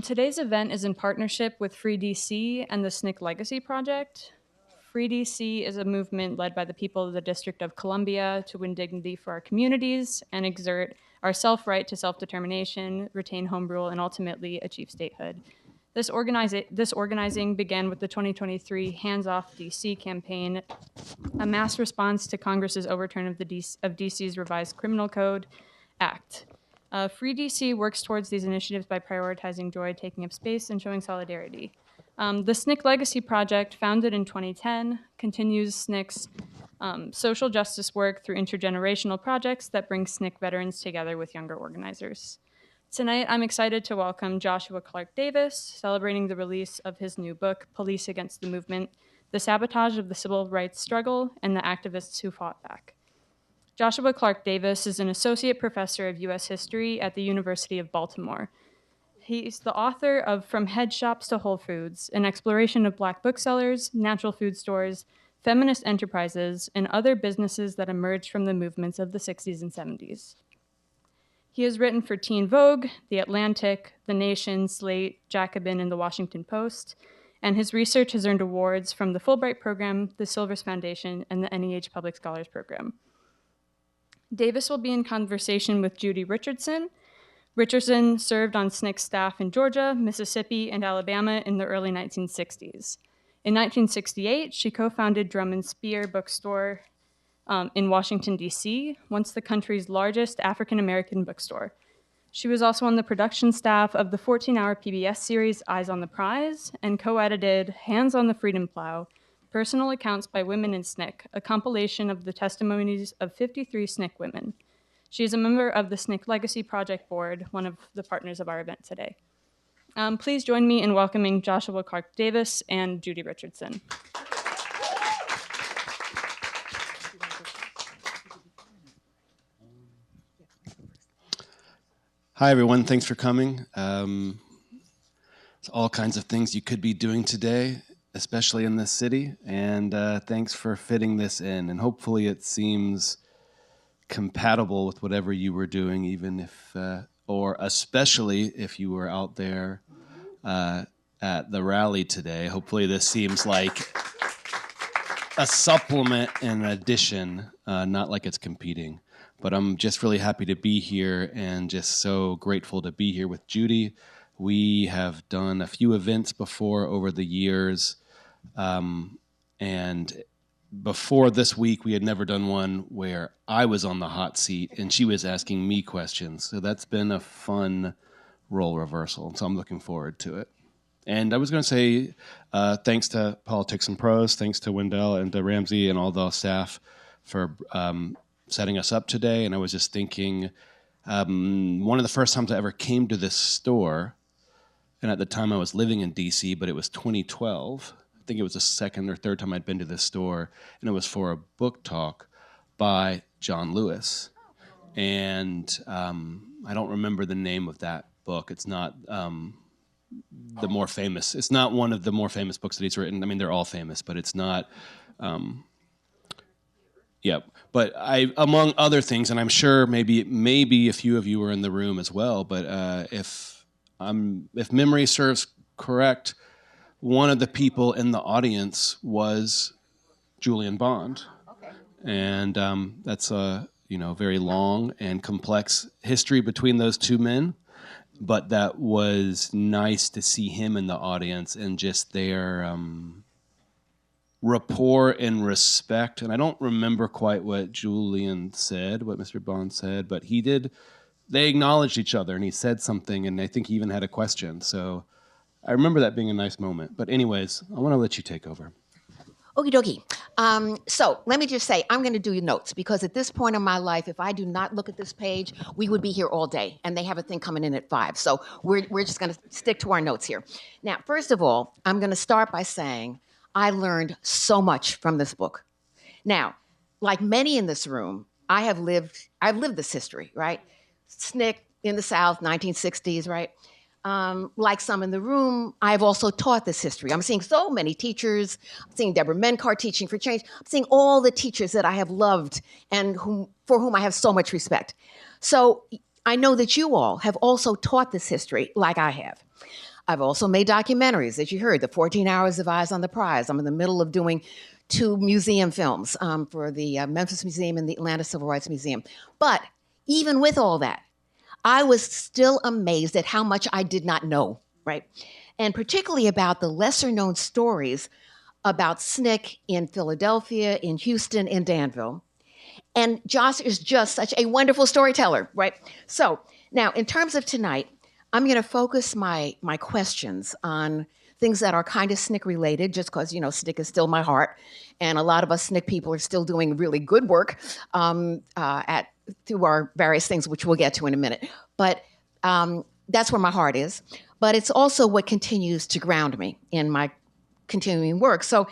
Today's event is in partnership with Free DC and the SNCC Legacy Project. Free DC is a movement led by the people of the District of Columbia to win dignity for our communities and exert our self-right to self-determination, retain home rule, and ultimately achieve statehood. This organizing began with the 2023 Hands Off DC campaign, a mass response to Congress's overturn of DC's revised criminal code act. Free DC works towards these initiatives by prioritizing joy, taking up space, and showing solidarity. The SNCC Legacy Project, founded in 2010, continues SNCC's social justice work through intergenerational projects that bring SNCC veterans together with younger organizers. Tonight, I'm excited to welcome Joshua Clark Davis, celebrating the release of his new book, Police Against the Movement, The Sabotage of the Civil Rights Struggle and the Activists Who Fought Back. Joshua Clark Davis is an associate professor of U.S. history at the University of Baltimore. He's the author of From Head Shops to Whole Foods, an exploration of Black booksellers, natural food stores, feminist enterprises, and other businesses that emerged from the movements of the 60s and 70s. He has written for Teen Vogue, The Atlantic, The Nation, Slate, Jacobin, and The Washington Post, and his research has earned awards from the Fulbright Program, the Silvers Foundation, and the NEH Public Scholars Program. Davis will be in conversation with Judy Richardson. Richardson served on SNCC staff in Georgia, Mississippi, and Alabama in the early 1960s. In 1968, she co-founded Drum and Spear Bookstore in Washington, D.C., once the country's largest African-American bookstore. She was also on the production staff of the 14-hour PBS series Eyes on the Prize and co-edited Hands on the Freedom Plow, Personal Accounts by Women in SNCC, a compilation of the testimonies of 53 SNCC women. She is a member of the SNCC Legacy Project Board, one of the partners of our event today. Please join me in welcoming Joshua Clark Davis and Judy Richardson. Hi, everyone. Thanks for coming. There's all kinds of things you could be doing today, especially in this city, and thanks for fitting this in. And hopefully it seems compatible with whatever you were doing, even if, or especially if you were out there at the rally today. Hopefully this seems like a supplement and an addition, not like it's competing. But I'm just really happy to be here and just so grateful to be here with Judy. We have done a few events before over the years. And before this week, we had never done one where I was on the hot seat and she was asking me questions. So that's been a fun role reversal. So I'm looking forward to it. And I was going to say thanks to Politics and Prose, thanks to Wendell and to Ramsey and all the staff for setting us up today. And I was just thinking, one of the first times I ever came to this store, and at the time I was living in DC, but it was 2012. I think it was the second or third time I'd been to this store, and it was for a book talk by John Lewis. And I don't remember the name of that book. It's not the more famous. It's not one of the more famous books that he's written. I mean, they're all famous, but it's not. Yeah, but among other things, and I'm sure maybe a few of you were in the room as well. But if memory serves correct, one of the people in the audience was Julian Bond, okay. And that's a very long and complex history between those two men. But that was nice to see him in the audience and just their rapport and respect. And I don't remember quite what Julian said, what Mr. Bond said, but he did. They acknowledged each other, and he said something, and I think he even had a question. So I remember that being a nice moment. But anyways, I want to let you take over. Okie dokie. So let me just say, I'm going to do your notes, because at this point in my life, if I do not look at this page, we would be here all day, and they have a thing coming in at 5. So we're just going to stick to our notes here. Now, first of all, I'm going to start by saying I learned so much from this book. Now, like many in this room, I've lived this history, right? SNCC in the South, 1960s, right? Like some in the room, I've also taught this history. I'm seeing so many teachers. I'm seeing Deborah Menkar teaching for change. I'm seeing all the teachers that I have loved and for whom I have so much respect. So I know that you all have also taught this history like I have. I've also made documentaries, as you heard, the 14 Hours of Eyes on the Prize. I'm in the middle of doing 2 museum films for the Memphis Museum and the Atlanta Civil Rights Museum. But even with all that, I was still amazed at how much I did not know, right? And particularly about the lesser known stories about SNCC in Philadelphia, in Houston, in Danville. And Josh is just such a wonderful storyteller, right? So now, in terms of tonight, I'm going to focus my questions on things that are kind of SNCC related, just because, SNCC is still my heart. And a lot of us SNCC people are still doing really good work through our various things, which we'll get to in a minute. But that's where my heart is. But it's also what continues to ground me in my continuing work. So,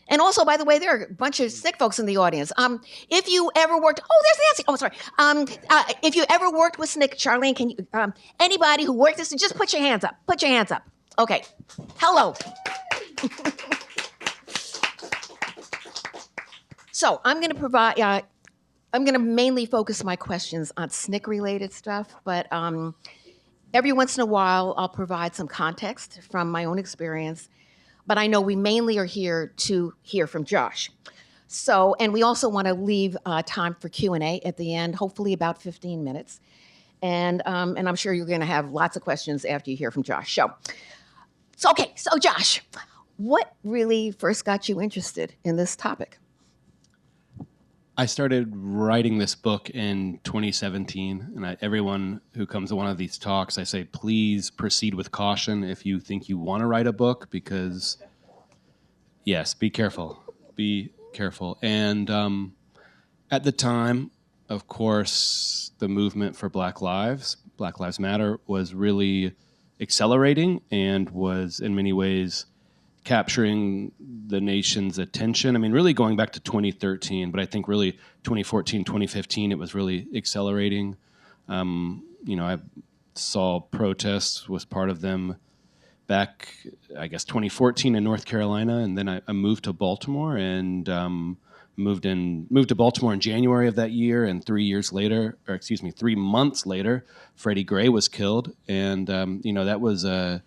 and also, by the way, there are a bunch of SNCC folks in the audience. If you ever worked, there's Nancy. Oh, sorry. If you ever worked with SNCC, Charlene, can you, anybody who worked this, just put your hands up. Put your hands up. Okay. Hello. So I'm going to provide, I'm going to mainly focus my questions on SNCC related stuff, but every once in a while, I'll provide some context from my own experience. But I know we mainly are here to hear from Josh. So, and we also want to leave time for Q&A at the end, hopefully about 15 minutes. And I'm sure you're going to have lots of questions after you hear from Josh. So Josh, what really first got you interested in this topic? I started writing this book in 2017, and everyone who comes to one of these talks, I say, please proceed with caution if you think you want to write a book, because, yes, be careful. Be careful. And at the time, of course, the movement for Black Lives Matter, was really accelerating and was, in many ways, capturing the nation's attention. I mean, really going back to 2013, but I think really 2014, 2015, it was really accelerating. I saw protests, was part of them back, I guess, 2014 in North Carolina, and then I moved to Baltimore and moved to Baltimore in January of that year, and 3 months later, Freddie Gray was killed, and that was a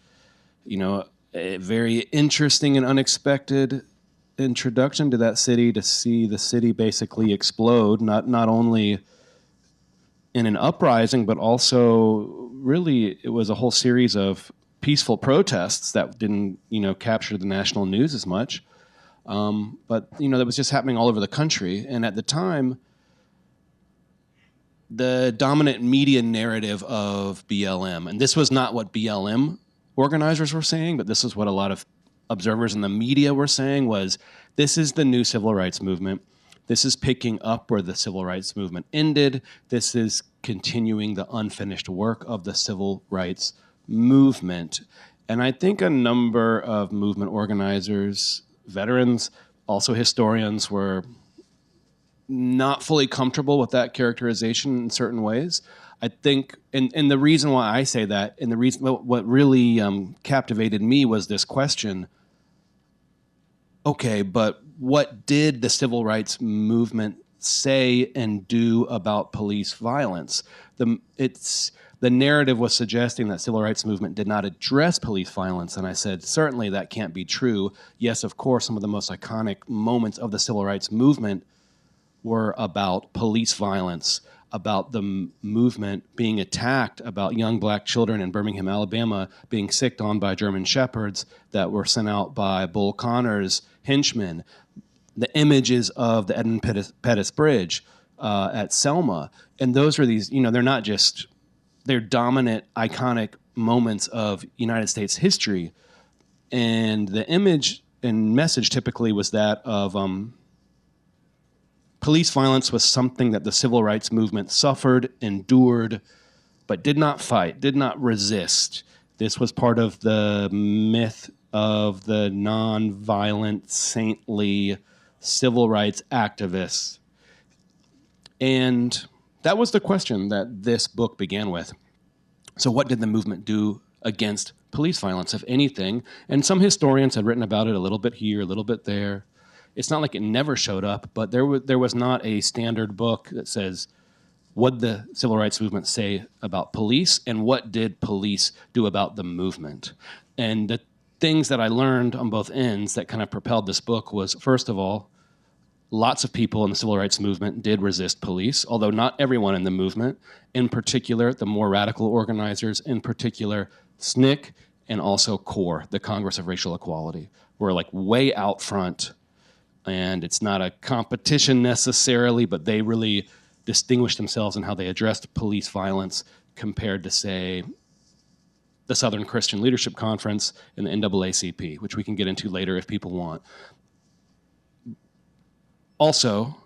very interesting and unexpected introduction to that city, to see the city basically explode, not only in an uprising, but also really it was a whole series of peaceful protests that didn't, capture the national news as much. But that was just happening all over the country. And at the time, the dominant media narrative of BLM, and this was not what BLM organizers were saying, but this is what a lot of observers in the media were saying, was this is the new civil rights movement. This is picking up where the civil rights movement ended. This is continuing the unfinished work of the civil rights movement. And I think a number of movement organizers, veterans, also historians, were not fully comfortable with that characterization in certain ways. I think, and the reason why I say that, and the reason what really captivated me was this question. Okay, but what did the civil rights movement say and do about police violence? The narrative was suggesting that civil rights movement did not address police violence, and I said, certainly that can't be true. Yes, of course, some of the most iconic moments of the civil rights movement were about police violence, about the movement being attacked, about young black children in Birmingham, Alabama, being sicked on by German shepherds that were sent out by Bull Connor's henchmen, the images of the Edmund Pettus Bridge at Selma. And those are these, they're not just, they're dominant, iconic moments of United States history. And the image and message typically was that of police violence was something that the civil rights movement suffered, endured, but did not fight, did not resist. This was part of the myth of the nonviolent, saintly civil rights activists. And that was the question that this book began with. So what did the movement do against police violence, if anything? And some historians had written about it a little bit here, a little bit there. It's not like it never showed up, but there was not a standard book that says what did the civil rights movement say about police, and what did police do about the movement? And the things that I learned on both ends that kind of propelled this book was, first of all, lots of people in the civil rights movement did resist police, although not everyone in the movement. In particular, the more radical organizers, in particular, SNCC and also CORE, the Congress of Racial Equality, were like way out front. And it's not a competition necessarily, but they really distinguished themselves in how they addressed police violence compared to, say, the Southern Christian Leadership Conference and the NAACP, which we can get into later if people want. Also,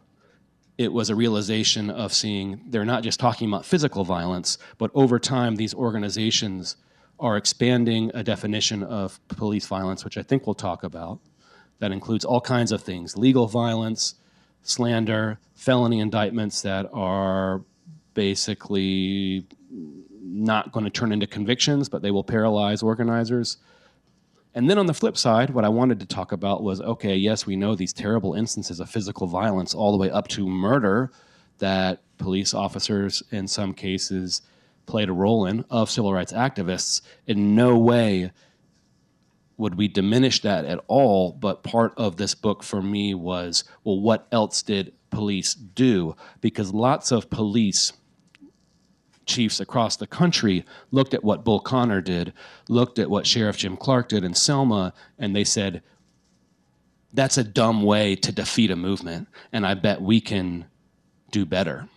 it was a realization of seeing they're not just talking about physical violence, but over time these organizations are expanding a definition of police violence, which I think we'll talk about, that includes all kinds of things: legal violence, slander, felony indictments that are basically not going to turn into convictions, but they will paralyze organizers. And then on the flip side, what I wanted to talk about was, okay, yes, we know these terrible instances of physical violence all the way up to murder that police officers in some cases played a role in of civil rights activists. In no way would we diminish that at all, but part of this book for me was, well, what else did police do? Because lots of police chiefs across the country looked at what Bull Connor did, looked at what Sheriff Jim Clark did in Selma, and they said, that's a dumb way to defeat a movement, and I bet we can do better.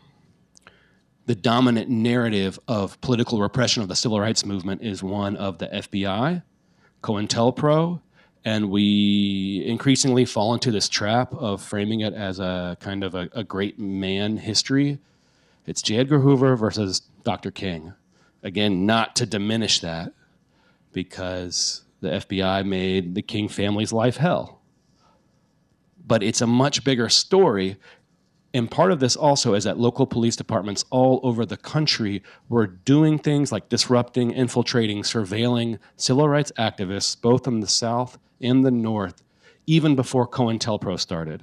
The dominant narrative of political repression of the civil rights movement is one of the FBI, COINTELPRO, and we increasingly fall into this trap of framing it as a kind of a great man history. It's J. Edgar Hoover versus Dr. King. Again, not to diminish that, because the FBI made the King family's life hell. But it's a much bigger story. And part of this also is that local police departments all over the country were doing things like disrupting, infiltrating, surveilling civil rights activists, both in the South and the North, even before COINTELPRO started.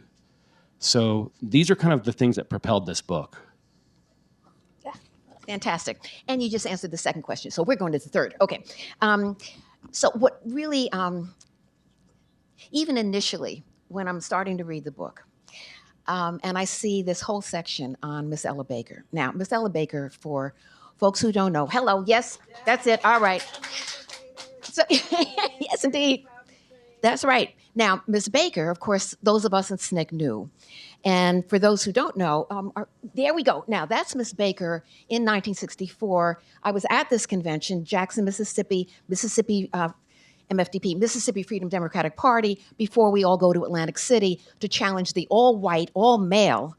So these are kind of the things that propelled this book. Fantastic. And you just answered the second question. So we're going to the third. Okay. So what really, even initially, when I'm starting to read the book, and I see this whole section on Miss Ella Baker. Now, Miss Ella Baker, for folks who don't know, hello, yes, that's it, all right. So, yes, indeed. That's right. Now, Miss Baker, of course, those of us in SNCC knew. And for those who don't know, there we go. Now, that's Miss Baker in 1964. I was at this convention, Jackson, Mississippi, MFDP, Mississippi Freedom Democratic Party, before we all go to Atlantic City to challenge the all-white, all-male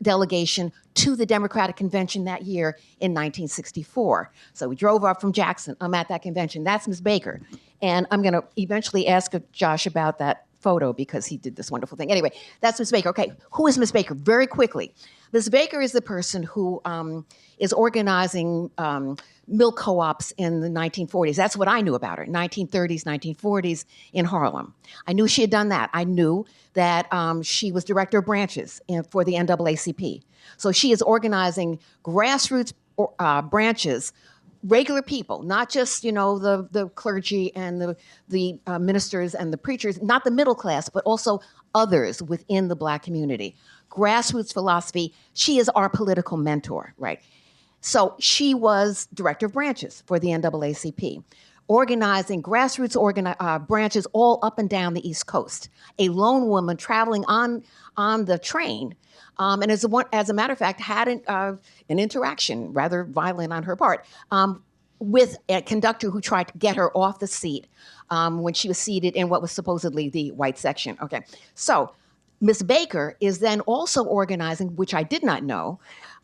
delegation to the Democratic Convention that year in 1964. So we drove up from Jackson. I'm at that convention. That's Miss Baker. And I'm going to eventually ask Josh about that photo because he did this wonderful thing. Anyway, that's Miss Baker. Okay, who is Miss Baker? Very quickly. Miss Baker is the person who is organizing milk co-ops in the 1940s. That's what I knew about her, 1930s, 1940s in Harlem. I knew she had done that. I knew that she was director of branches for the NAACP. So she is organizing grassroots branches, regular people, not just, the clergy and the ministers and the preachers, not the middle class, but also others within the Black community. Grassroots philosophy. She is our political mentor, right? So she was director of branches for the NAACP, organizing grassroots branches all up and down the East Coast. A lone woman traveling on the train, and as a matter of fact, had an interaction, rather violent on her part, with a conductor who tried to get her off the seat when she was seated in what was supposedly the white section. Okay, so Miss Baker is then also organizing, which I did not know,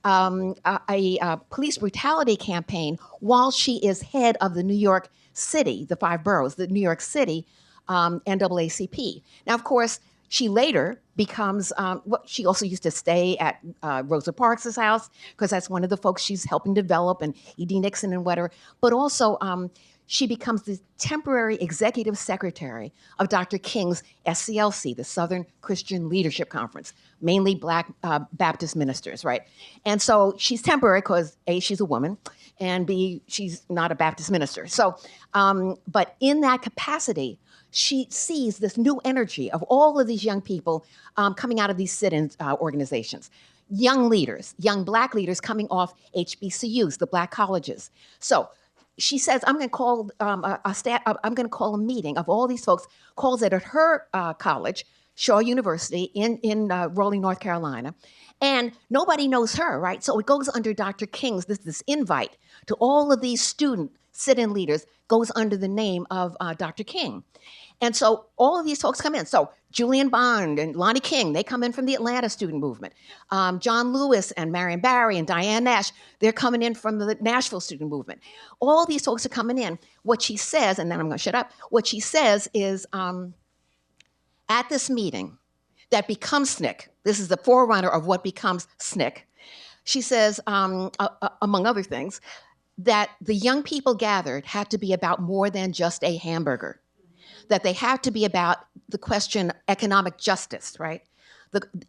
a police brutality campaign while she is head of the New York City, the 5 boroughs, the New York City NAACP. Now, of course, she later becomes, she also used to stay at Rosa Parks' house because that's one of the folks she's helping develop, and E.D. Nixon and whatever. But also, she becomes the temporary executive secretary of Dr. King's SCLC, the Southern Christian Leadership Conference, mainly Black Baptist ministers, right? And so she's temporary because A, she's a woman, and B, she's not a Baptist minister. So, but in that capacity, she sees this new energy of all of these young people coming out of these sit-in organizations. Young leaders, young Black leaders coming off HBCUs, the Black colleges. So she says, I'm going to call I'm going to call a meeting of all these folks. Calls it at her college, Shaw University in Raleigh, North Carolina, and nobody knows her, right? So it goes under Dr. King's this invite to all of these student sit-in leaders goes under the name of Dr. King. And so all of these folks come in. So Julian Bond and Lonnie King, they come in from the Atlanta student movement. John Lewis and Marion Barry and Diane Nash, they're coming in from the Nashville student movement. All these folks are coming in. What she says, and then I'm going to shut up, what she says is at this meeting that becomes SNCC, this is the forerunner of what becomes SNCC, she says, among other things, that the young people gathered had to be about more than just a hamburger, that they have to be about the question economic justice, right?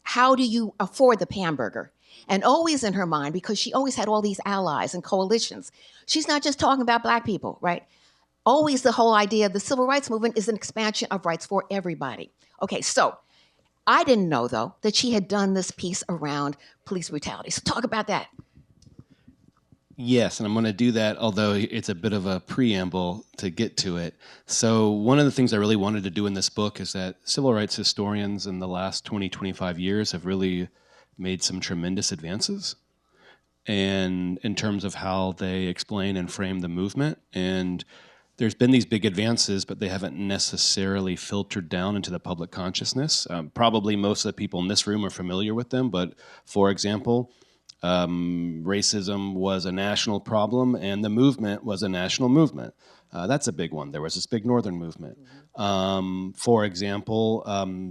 How do you afford the hamburger? And always in her mind, because she always had all these allies and coalitions, she's not just talking about Black people, right? Always the whole idea of the civil rights movement is an expansion of rights for everybody. Okay, so I didn't know, though, that she had done this piece around police brutality. So talk about that. Yes, and I'm going to do that, although it's a bit of a preamble to get to it. So one of the things I really wanted to do in this book is that civil rights historians in the last 20, 25 years have really made some tremendous advances and in terms of how they explain and frame the movement. And there's been these big advances, but they haven't necessarily filtered down into the public consciousness. Probably most of the people in this room are familiar with them, but for example, racism was a national problem and the movement was a national movement. That's a big one. There was this big Northern movement. For example,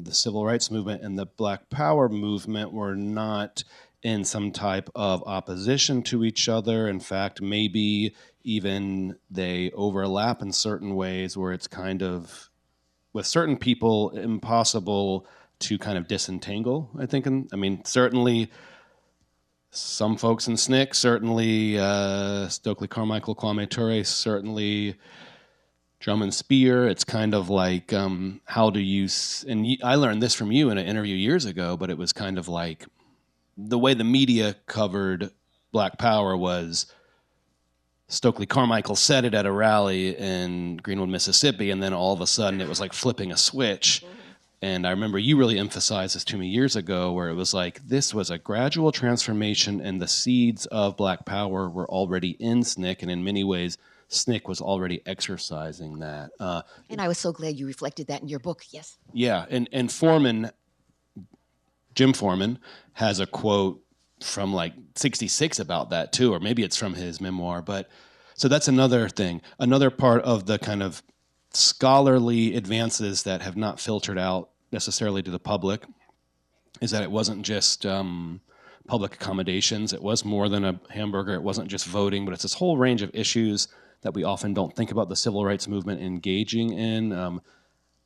the civil rights movement and the Black Power movement were not in some type of opposition to each other. In fact, maybe even they overlap in certain ways where it's kind of, with certain people, impossible to kind of disentangle, I think. Certainly some folks in SNCC, certainly Stokely Carmichael, Kwame Ture, certainly Drum and Spear. It's kind of like, how do you, I learned this from you in an interview years ago, but it was kind of like the way the media covered Black Power was Stokely Carmichael said it at a rally in Greenwood, Mississippi, and then all of a sudden it was like flipping a switch. And I remember you really emphasized this to me years ago, where it was like, this was a gradual transformation and the seeds of Black Power were already in SNCC, and in many ways, SNCC was already exercising that. And I was so glad you reflected that in your book, yes. Yeah, and Foreman, Jim Foreman, has a quote from like 66 about that too, or maybe it's from his memoir. But so that's another thing. Another part of the kind of scholarly advances that have not filtered out necessarily to the public is that it wasn't just public accommodations. It was more than a hamburger. It wasn't just voting, but it's this whole range of issues that we often don't think about the civil rights movement engaging in.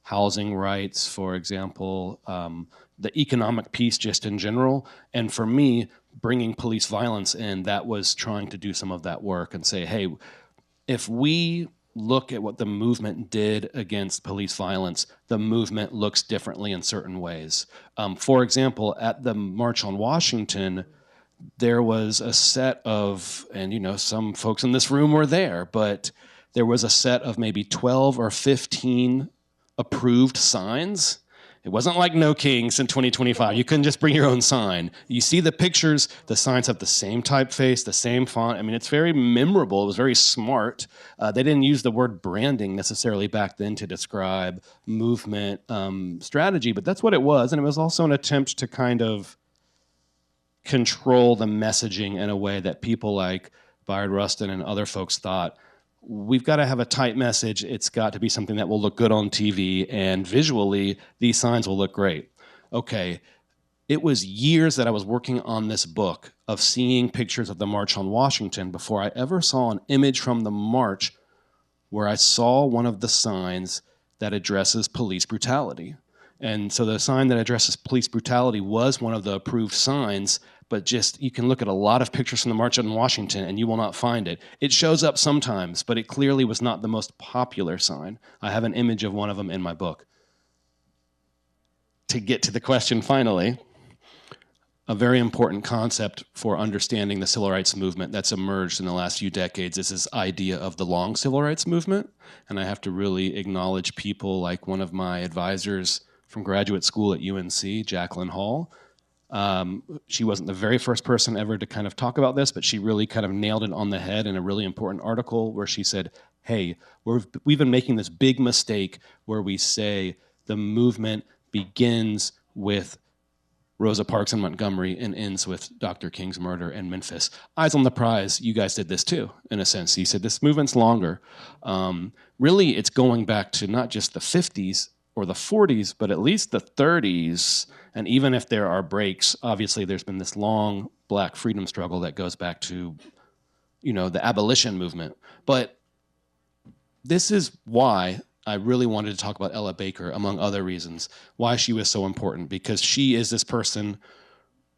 Housing rights, for example, the economic piece just in general. And for me, bringing police violence in, that was trying to do some of that work and say, hey, if we look at what the movement did against police violence, the movement looks differently in certain ways. For example, at the March on Washington, there was a set of, and some folks in this room were there, but there was a set of maybe 12 or 15 approved signs. It wasn't like No Kings in 2025. You couldn't just bring your own sign. You see the pictures, the signs have the same typeface, the same font. It's very memorable. It was very smart. They didn't use the word branding necessarily back then to describe movement strategy, but that's what it was. And it was also an attempt to kind of control the messaging in a way that people like Bayard Rustin and other folks thought, we've got to have a tight message. It's got to be something that will look good on TV, and visually, these signs will look great. Okay, it was years that I was working on this book of seeing pictures of the March on Washington before I ever saw an image from the march where I saw one of the signs that addresses police brutality. And so the sign that addresses police brutality was one of the approved signs, but just you can look at a lot of pictures from the March on Washington and you will not find it. It shows up sometimes, but it clearly was not the most popular sign. I have an image of one of them in my book. To get to the question finally, a very important concept for understanding the civil rights movement that's emerged in the last few decades is this idea of the long civil rights movement. And I have to really acknowledge people like one of my advisors from graduate school at UNC, Jacqueline Hall. She wasn't the very first person ever to kind of talk about this, but she really kind of nailed it on the head in a really important article where she said, hey, we've been making this big mistake where we say the movement begins with Rosa Parks in Montgomery and ends with Dr. King's murder in Memphis. Eyes on the prize, you guys did this too, in a sense. You said this movement's longer. Really, it's going back to not just the 50s or the 40s, but at least the 30s. And even if there are breaks, obviously there's been this long black freedom struggle that goes back to, the abolition movement. But this is why I really wanted to talk about Ella Baker, among other reasons, why she was so important, because she is this person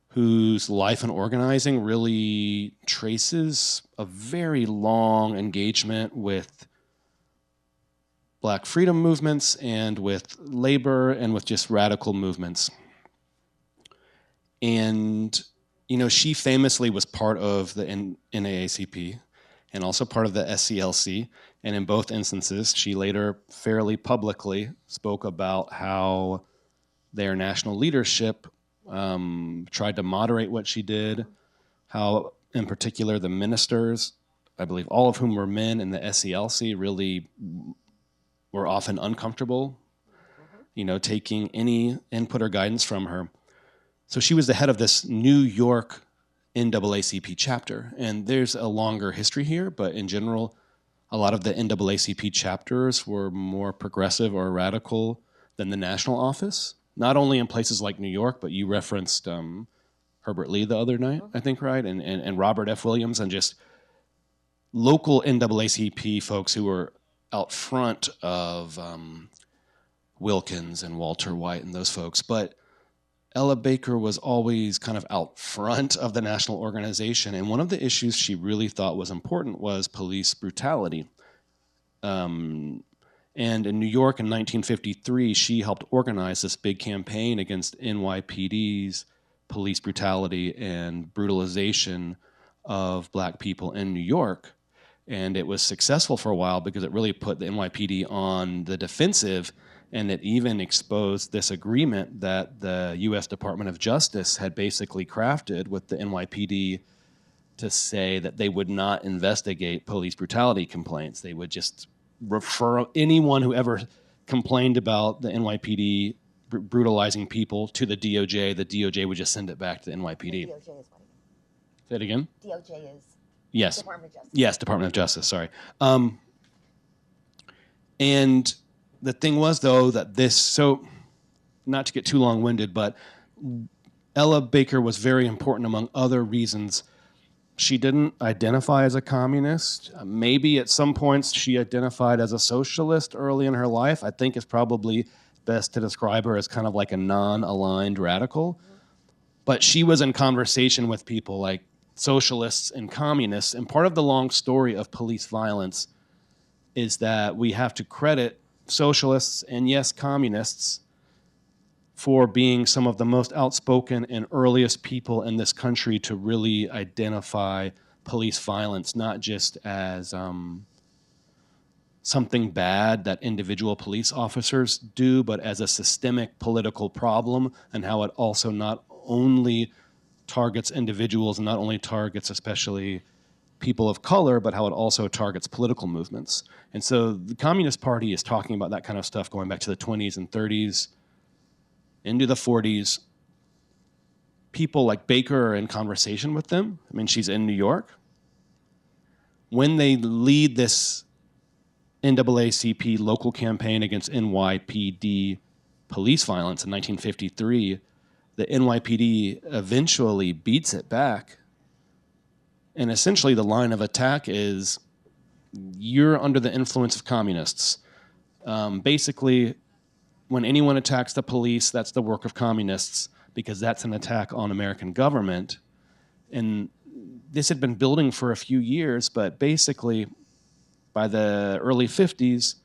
whose life and organizing really traces a very long engagement with black freedom movements and with labor and with just radical movements. And, she famously was part of the NAACP and also part of the SCLC. And in both instances, she later fairly publicly spoke about how their national leadership tried to moderate what she did, how, in particular, the ministers, I believe all of whom were men in the SCLC, really were often uncomfortable, taking any input or guidance from her. So she was the head of this New York NAACP chapter. And there's a longer history here, but in general, a lot of the NAACP chapters were more progressive or radical than the national office, not only in places like New York, but you referenced Herbert Lee the other night, I think, right? And Robert F. Williams, and just local NAACP folks who were out front of Wilkins and Walter White and those folks. But Ella Baker was always kind of out front of the national organization, and one of the issues she really thought was important was police brutality. And in New York in 1953, she helped organize this big campaign against NYPD's police brutality and brutalization of black people in New York. And it was successful for a while because it really put the NYPD on the defensive, and it even exposed this agreement that the U.S. Department of Justice had basically crafted with the NYPD to say that they would not investigate police brutality complaints. They would just refer anyone who ever complained about the NYPD brutalizing people to the DOJ. The DOJ would just send it back to the NYPD. DOJ is what again? Say it again? DOJ is Yes. Department of Justice. Yes, Department of Justice, sorry. And the thing was, though, that so not to get too long-winded, but Ella Baker was very important among other reasons. She didn't identify as a communist. Maybe at some points she identified as a socialist early in her life. I think it's probably best to describe her as kind of like a non-aligned radical. But she was in conversation with people like socialists and communists. And part of the long story of police violence is that we have to credit socialists and, yes, communists for being some of the most outspoken and earliest people in this country to really identify police violence, not just as something bad that individual police officers do, but as a systemic political problem, and how it also not only targets individuals and not only targets especially people of color, but how it also targets political movements. And so the Communist Party is talking about that kind of stuff going back to the 20s and 30s, into the 40s. People like Baker are in conversation with them. I mean, she's in New York. When they lead this NAACP local campaign against NYPD police violence in 1953, the NYPD eventually beats it back. And essentially the line of attack is, you're under the influence of communists. Basically, when anyone attacks the police, that's the work of communists, because that's an attack on American government. And this had been building for a few years, but basically, by the early 50s,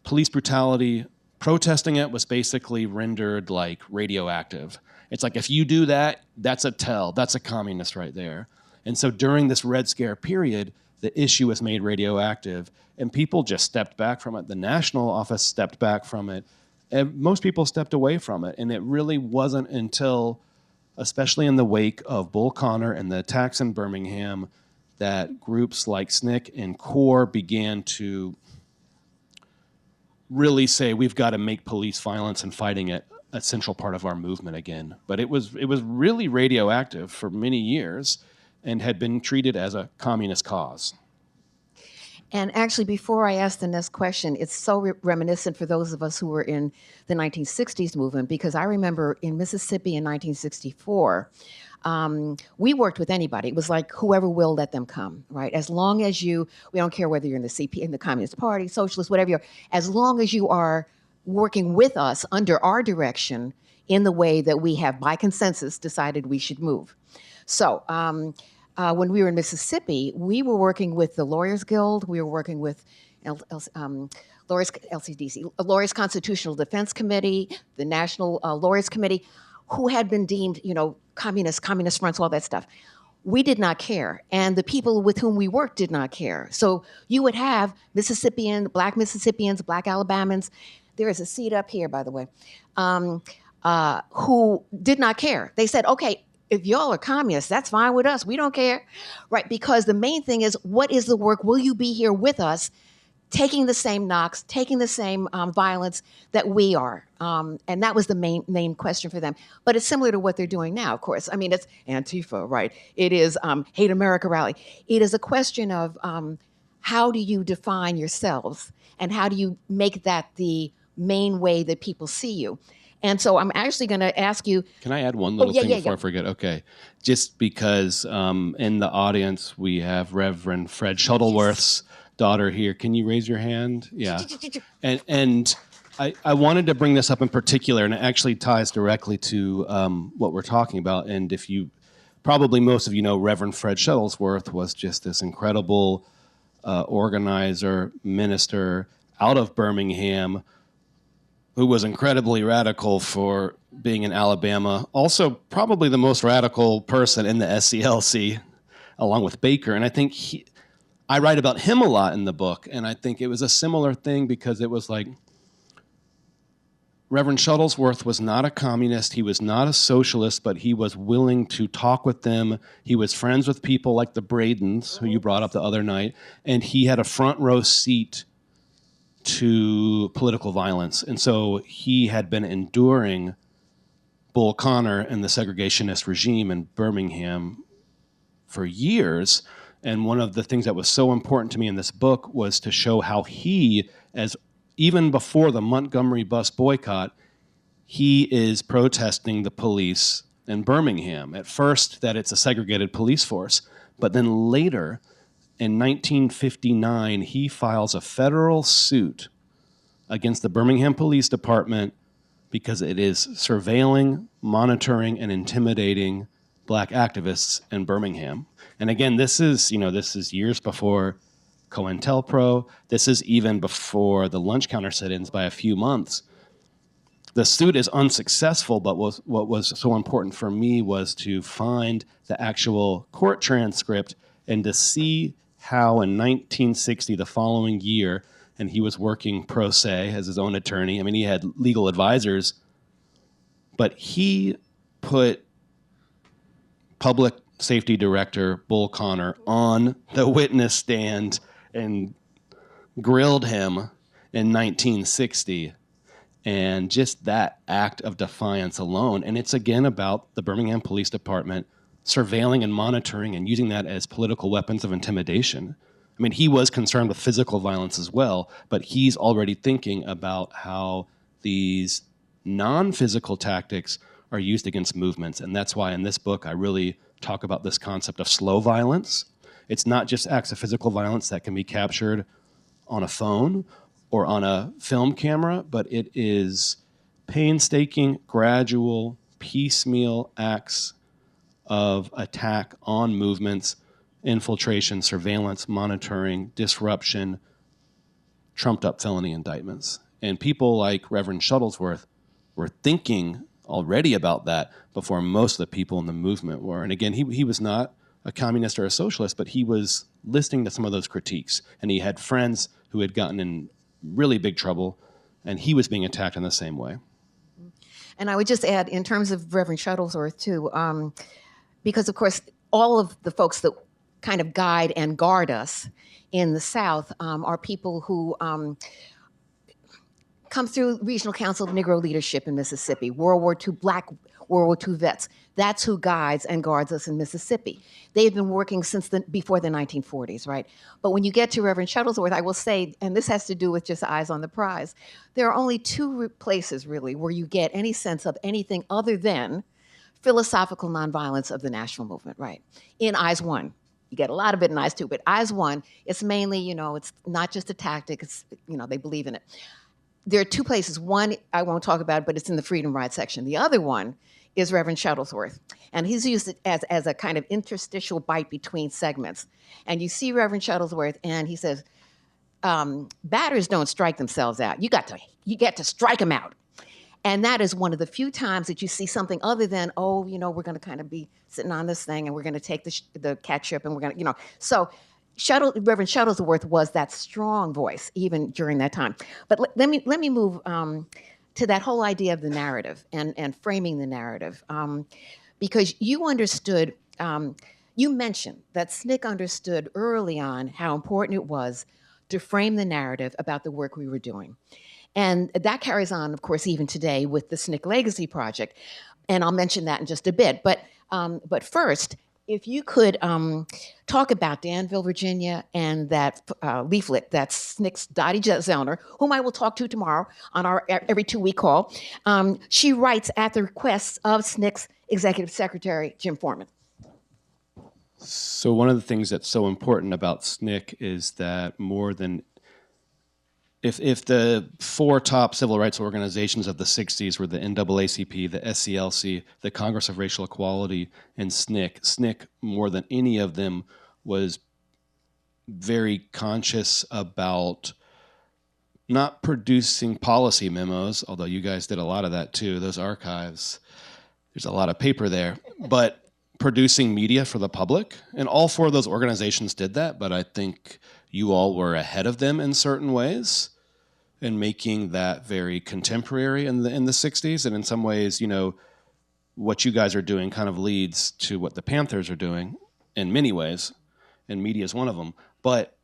police brutality, protesting it was basically rendered like radioactive. It's like, if you do that, that's a tell. That's a communist right there. And so during this Red Scare period, the issue was made radioactive, and people just stepped back from it. The national office stepped back from it, and most people stepped away from it. And it really wasn't until, especially in the wake of Bull Connor and the attacks in Birmingham, that groups like SNCC and CORE began to really say, we've got to make police violence and fighting it a central part of our movement again. But it was really radioactive for many years and had been treated as a communist cause. And actually, before I ask the next question, it's so reminiscent for those of us who were in the 1960s movement, because I remember in Mississippi in 1964, we worked with anybody. It was like, whoever will, let them come, right? As long as we don't care whether you're in the CP, in the Communist Party, Socialist, whatever you are, as long as you are working with us under our direction in the way that we have, by consensus, decided we should move. So when we were in Mississippi, we were working with the Lawyers Guild. We were working with Lawyers, LCDC, Lawyers Constitutional Defense Committee, the National Lawyers Committee, who had been deemed, communist fronts, all that stuff. We did not care, and the people with whom we worked did not care. So you would have black Mississippians, black Alabamans. There is a seat up here, by the way, who did not care. They said, okay, if y'all are communists, that's fine with us. We don't care, right? Because the main thing is, what is the work? Will you be here with us, taking the same knocks, taking the same violence that we are? And that was the main question for them. But it's similar to what they're doing now, of course. I mean, it's Antifa, right? It is Hate America Rally. It is a question of how do you define yourselves, and how do you make that the main way that people see you? And so I'm actually going to ask you. Can I add one little thing before I forget? Okay. Just because in the audience we have Reverend Fred Shuttleworth's daughter here. Can you raise your hand? Yeah. And I wanted to bring this up in particular, and it actually ties directly to what we're talking about. And probably most of you know, Reverend Fred Shuttlesworth was just this incredible organizer, minister out of Birmingham, who was incredibly radical for being in Alabama. Also, probably the most radical person in the SCLC, along with Baker. And I think I write about him a lot in the book, and I think it was a similar thing, because it was like, Reverend Shuttlesworth was not a communist, he was not a socialist, but he was willing to talk with them. He was friends with people like the Bradens, who you brought up the other night, and he had a front row seat to political violence. And so he had been enduring Bull Connor and the segregationist regime in Birmingham for years. And one of the things that was so important to me in this book was to show how he, even before the Montgomery bus boycott, he is protesting the police in Birmingham. At first, that it's a segregated police force, but then later, in 1959, he files a federal suit against the Birmingham Police Department because it is surveilling, monitoring, and intimidating black activists in Birmingham. And again, this is years before COINTELPRO. This is even before the lunch counter sit-ins by a few months. The suit is unsuccessful, but what was so important for me was to find the actual court transcript and to see how in 1960, the following year, and he was working pro se as his own attorney. I mean, he had legal advisors, but he put Public Safety Director Bull Connor on the witness stand and grilled him in 1960. And just that act of defiance alone, and it's again about the Birmingham Police Department surveilling and monitoring and using that as political weapons of intimidation. I mean, he was concerned with physical violence as well, but he's already thinking about how these non-physical tactics are used against movements. And that's why in this book I really talk about this concept of slow violence, It's not just acts of physical violence that can be captured on a phone or on a film camera, but it is painstaking, gradual, piecemeal acts of attack on movements, infiltration, surveillance, monitoring, disruption, trumped up felony indictments. And people like Reverend Shuttlesworth were thinking already about that before most of the people in the movement were. And again, he was not a communist or a socialist, but he was listening to some of those critiques. And he had friends who had gotten in really big trouble, and he was being attacked in the same way. And I would just add, in terms of Reverend Shuttlesworth, too, because, of course, all of the folks that kind of guide and guard us in the South are people who come through Regional Council of Negro Leadership in Mississippi, World War II, Black World War II vets. That's who guides and guards us in Mississippi. They've been working since before the 1940s, right? But when you get to Reverend Shuttlesworth, I will say, and this has to do with just eyes on the prize, there are only two places, really, where you get any sense of anything other than philosophical nonviolence of the national movement, right? In Eyes One. You get a lot of it in Eyes Two, but Eyes One, it's mainly, it's not just a tactic, it's, they believe in it. There are two places. One, I won't talk about, but it's in the Freedom Ride section. The other one is Reverend Shuttlesworth. And he's used it as a kind of interstitial bite between segments. And you see Reverend Shuttlesworth, and he says, batters don't strike themselves out. You get to strike them out. And that is one of the few times that you see something other than, we're going to kind of be sitting on this thing, and we're going to take the catch-up, and we're going to, So Reverend Shuttlesworth was that strong voice even during that time. But let me move to that whole idea of the narrative and framing the narrative, because you understood, you mentioned that SNCC understood early on how important it was to frame the narrative about the work we were doing. And that carries on, of course, even today with the SNCC Legacy Project. And I'll mention that in just a bit. But first, if you could talk about Danville, Virginia, and that leaflet that SNCC's Dottie Zellner, whom I will talk to tomorrow on our every 2-week call, she writes at the request of SNCC's Executive Secretary, Jim Foreman. So one of the things that's so important about SNCC is that more than if the 4 top civil rights organizations of the 60s were the NAACP, the SCLC, the Congress of Racial Equality, and SNCC more than any of them was very conscious about not producing policy memos, although you guys did a lot of that too, those archives, there's a lot of paper there, but producing media for the public. And all 4 of those organizations did that, but I think you all were ahead of them in certain ways and making that very contemporary in the 60s. And in some ways, what you guys are doing kind of leads to what the Panthers are doing in many ways, and media is one of them. But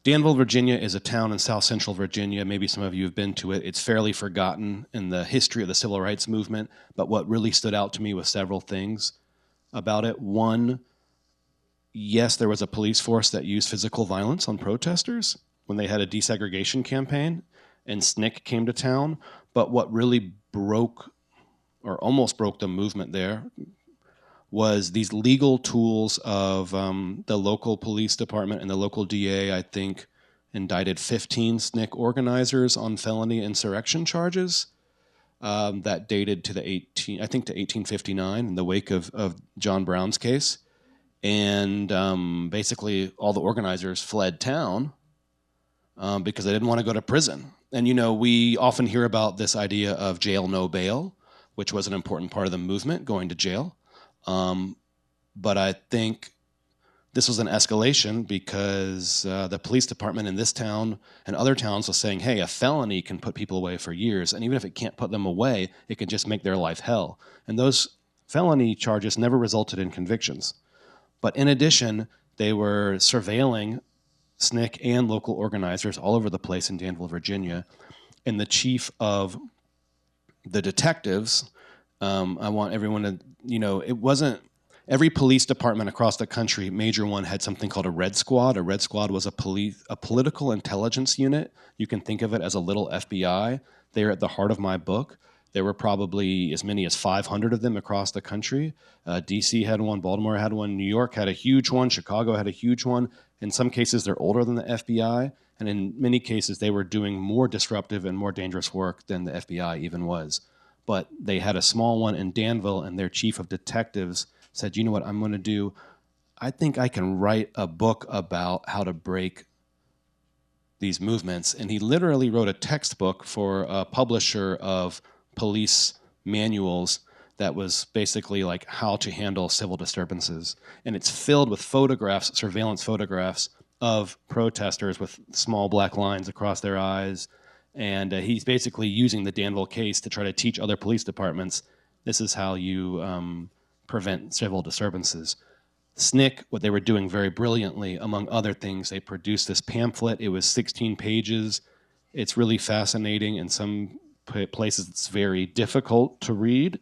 Danville, Virginia is a town in South Central Virginia. Maybe some of you have been to it. It's fairly forgotten in the history of the civil rights movement. But what really stood out to me was several things about it. One, yes, there was a police force that used physical violence on protesters when they had a desegregation campaign, and SNCC came to town. But what really broke, or almost broke the movement there, was these legal tools of the local police department and the local DA, I think, indicted 15 SNCC organizers on felony insurrection charges that dated to to 1859 in the wake of John Brown's case. And basically all the organizers fled town because they didn't want to go to prison. And, we often hear about this idea of jail, no bail, which was an important part of the movement, going to jail. But I think this was an escalation because the police department in this town and other towns was saying, hey, a felony can put people away for years. And even if it can't put them away, it can just make their life hell. And those felony charges never resulted in convictions. But in addition, they were surveilling SNCC and local organizers all over the place in Danville, Virginia. And the chief of the detectives, I want everyone to, it wasn't, every police department across the country, major one, had something called a Red Squad. A Red Squad was a political intelligence unit. You can think of it as a little FBI. They're at the heart of my book. There were probably as many as 500 of them across the country. DC had one, Baltimore had one, New York had a huge one, Chicago had a huge one. In some cases, they're older than the FBI, and in many cases, they were doing more disruptive and more dangerous work than the FBI even was. But they had a small one in Danville, and their chief of detectives said, you know what I'm going to do? I think I can write a book about how to break these movements. And he literally wrote a textbook for a publisher of police manuals that was basically like how to handle civil disturbances. And it's filled with photographs, surveillance photographs of protesters with small black lines across their eyes. And he's basically using the Danville case to try to teach other police departments, this is how you prevent civil disturbances. SNCC, what they were doing very brilliantly, among other things, they produced this pamphlet. It was 16 pages. It's really fascinating. In some places, it's very difficult to read.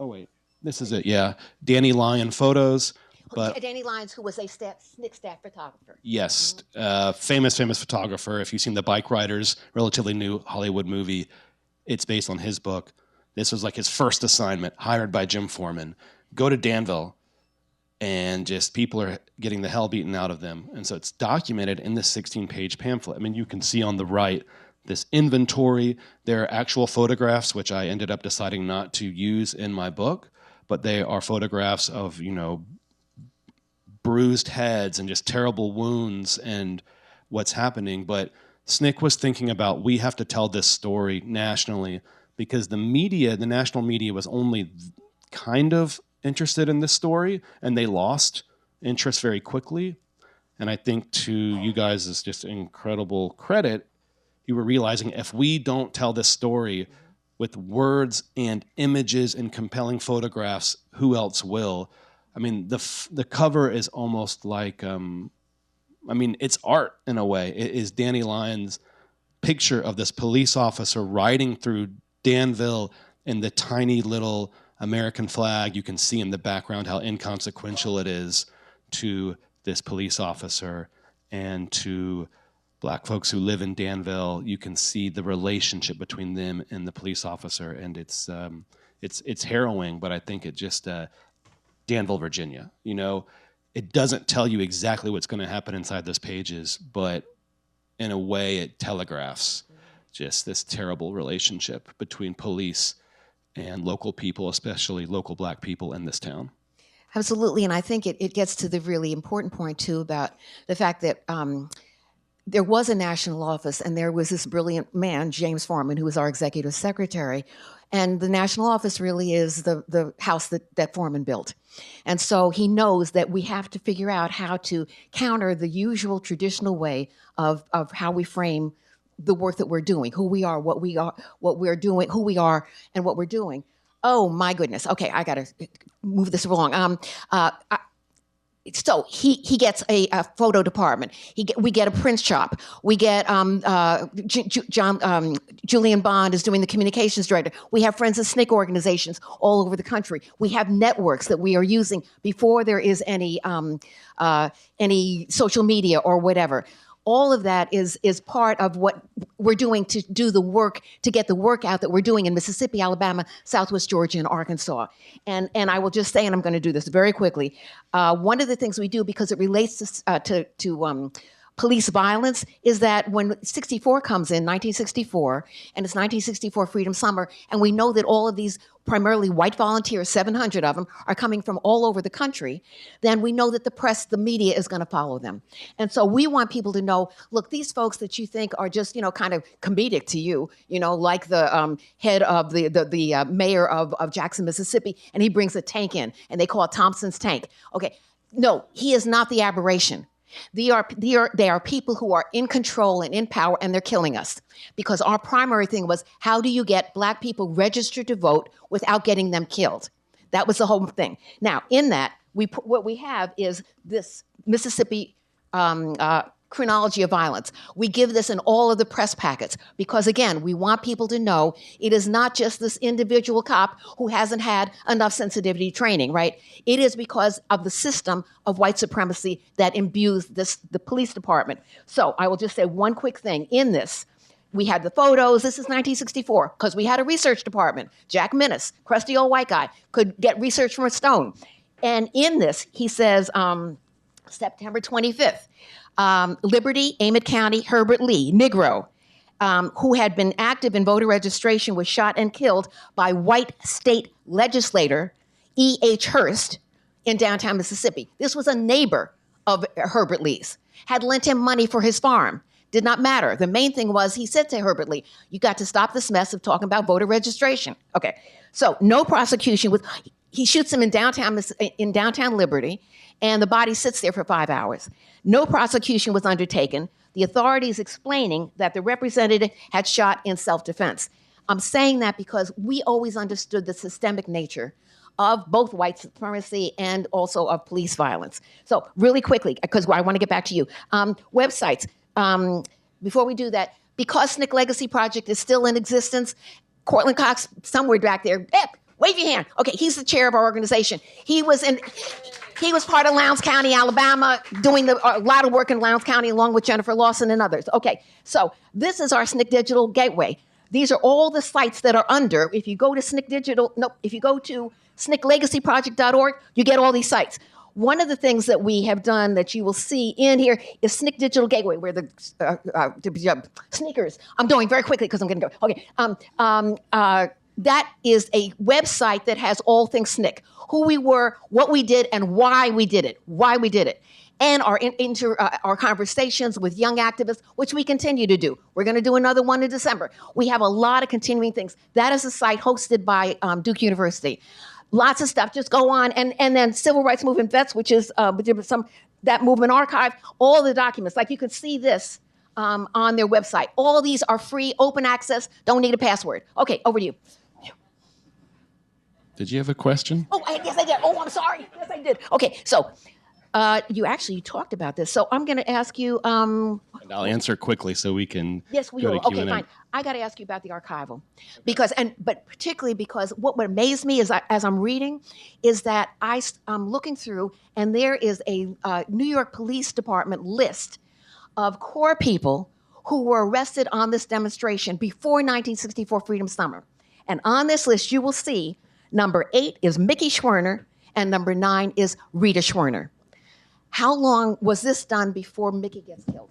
Oh, wait. This is it, yeah. Danny Lyon photos. But Danny Lyons, who was a SNCC staff photographer. Yes, famous photographer. If you've seen the Bike Riders, relatively new Hollywood movie, it's based on his book. This was like his first assignment, hired by Jim Foreman. Go to Danville, and just people are getting the hell beaten out of them. And so it's documented in this 16-page pamphlet. I mean, you can see on the right this inventory. There are actual photographs, which I ended up deciding not to use in my book, but they are photographs of, bruised heads and just terrible wounds and what's happening. But SNCC was thinking about, we have to tell this story nationally, because the media, the national media, was only kind of interested in this story, and they lost interest very quickly. And I think, to you guys, is just incredible credit, you were realizing, if we don't tell this story with words and images and compelling photographs, who else will? I mean, the cover is almost like, it's art in a way. It is Danny Lyon's picture of this police officer riding through Danville in the tiny little American flag. You can see in the background how inconsequential it is to this police officer and to black folks who live in Danville. You can see the relationship between them and the police officer, and it's harrowing. But I think it just Danville, Virginia. It doesn't tell you exactly what's going to happen inside those pages, but in a way, it telegraphs just this terrible relationship between police and local people, especially local black people in this town. Absolutely, and I think it gets to the really important point, too, about the fact that there was a national office, and there was this brilliant man, James Foreman, who was our executive secretary, and the national office really is the house that Foreman built. And so he knows that we have to figure out how to counter the usual traditional way of how we frame the work that we're doing, who we are, what we're doing, who we are, and what we're doing. Oh my goodness. Okay, I got to move this along. So he gets a photo department. We get a print shop. We get Julian Bond is doing the communications director. We have friends of SNCC organizations all over the country. We have networks that we are using before there is any social media or whatever. All of that is part of what we're doing to do the work, to get the work out that we're doing in Mississippi, Alabama, Southwest Georgia, and Arkansas. And I will just say, and I'm going to do this very quickly, one of the things we do, because it relates to police violence, is that when 64 comes in, 1964, and it's 1964 Freedom Summer, and we know that all of these primarily white volunteers, 700 of them, are coming from all over the country, then we know that the press, the media is going to follow them. And so we want people to know, look, these folks that you think are just, kind of comedic to you, like the head of the mayor of Jackson, Mississippi, and he brings a tank in, and they call it Thompson's tank. Okay, no, he is not the aberration. They are people who are in control and in power, and they're killing us. Because our primary thing was, how do you get black people registered to vote without getting them killed? That was the whole thing. Now, in that, what we have is this Mississippi chronology of violence. We give this in all of the press packets because, again, we want people to know it is not just this individual cop who hasn't had enough sensitivity training, right? It is because of the system of white supremacy that imbues the police department. So I will just say one quick thing. In this, We had the photos. This is 1964 because we had a research department. Jack Minnis, crusty old white guy, could get research from a stone. And in this, he says, September 25th, Liberty, Amet County, Herbert Lee, Negro, who had been active in voter registration, was shot and killed by white state legislator E.H. Hurst in downtown Mississippi. This was a neighbor of Herbert Lee's, had lent him money for his farm. Did not matter. The main thing was he said to Herbert Lee, you got to stop this mess of talking about voter registration. Okay, so no prosecution. He shoots him in downtown Liberty, and the body sits there for 5 hours. No prosecution was undertaken. The authorities explaining that the representative had shot in self-defense. I'm saying that because we always understood the systemic nature of both white supremacy and also of police violence. So really quickly, because I want to get back to you. Websites. Before we do that, because SNCC Legacy Project is still in existence, Cortland Cox, somewhere back there, wave your hand. Okay, he's the chair of our organization. He was part of Lowndes County, Alabama, doing a lot of work in Lowndes County along with Jennifer Lawson and others. Okay, so this is our SNCC Digital Gateway. These are all the sites that are under. If you go to SNCCLegacyProject.org, you get all these sites. One of the things that we have done that you will see in here is SNCC Digital Gateway, where the sneakers. I'm doing very quickly because I'm going to go. Okay, that is a website that has all things SNCC, who we were, what we did, and why we did it. And our conversations with young activists, which we continue to do. We're going to do another one in December. We have a lot of continuing things. That is a site hosted by Duke University. Lots of stuff. Just go on. And then Civil Rights Movement Vets, which is that movement archive, all the documents. Like you can see this on their website. All of these are free, open access, don't need a password. Okay, over to you. Did you have a question? Oh, yes, I did. Oh, I'm sorry. Yes, I did. Okay, so you talked about this. So I'm going to ask you. And I'll answer quickly so we can. Yes, we go will. to Q&A. Okay, fine. I got to ask you about the archival, but particularly because what amazed me is as I'm reading, is that I'm looking through, and there is a New York Police Department list of core people who were arrested on this demonstration before 1964 Freedom Summer, and on this list you will see number 8 is Mickey Schwerner, and number 9 is Rita Schwerner. How long was this done before Mickey gets killed?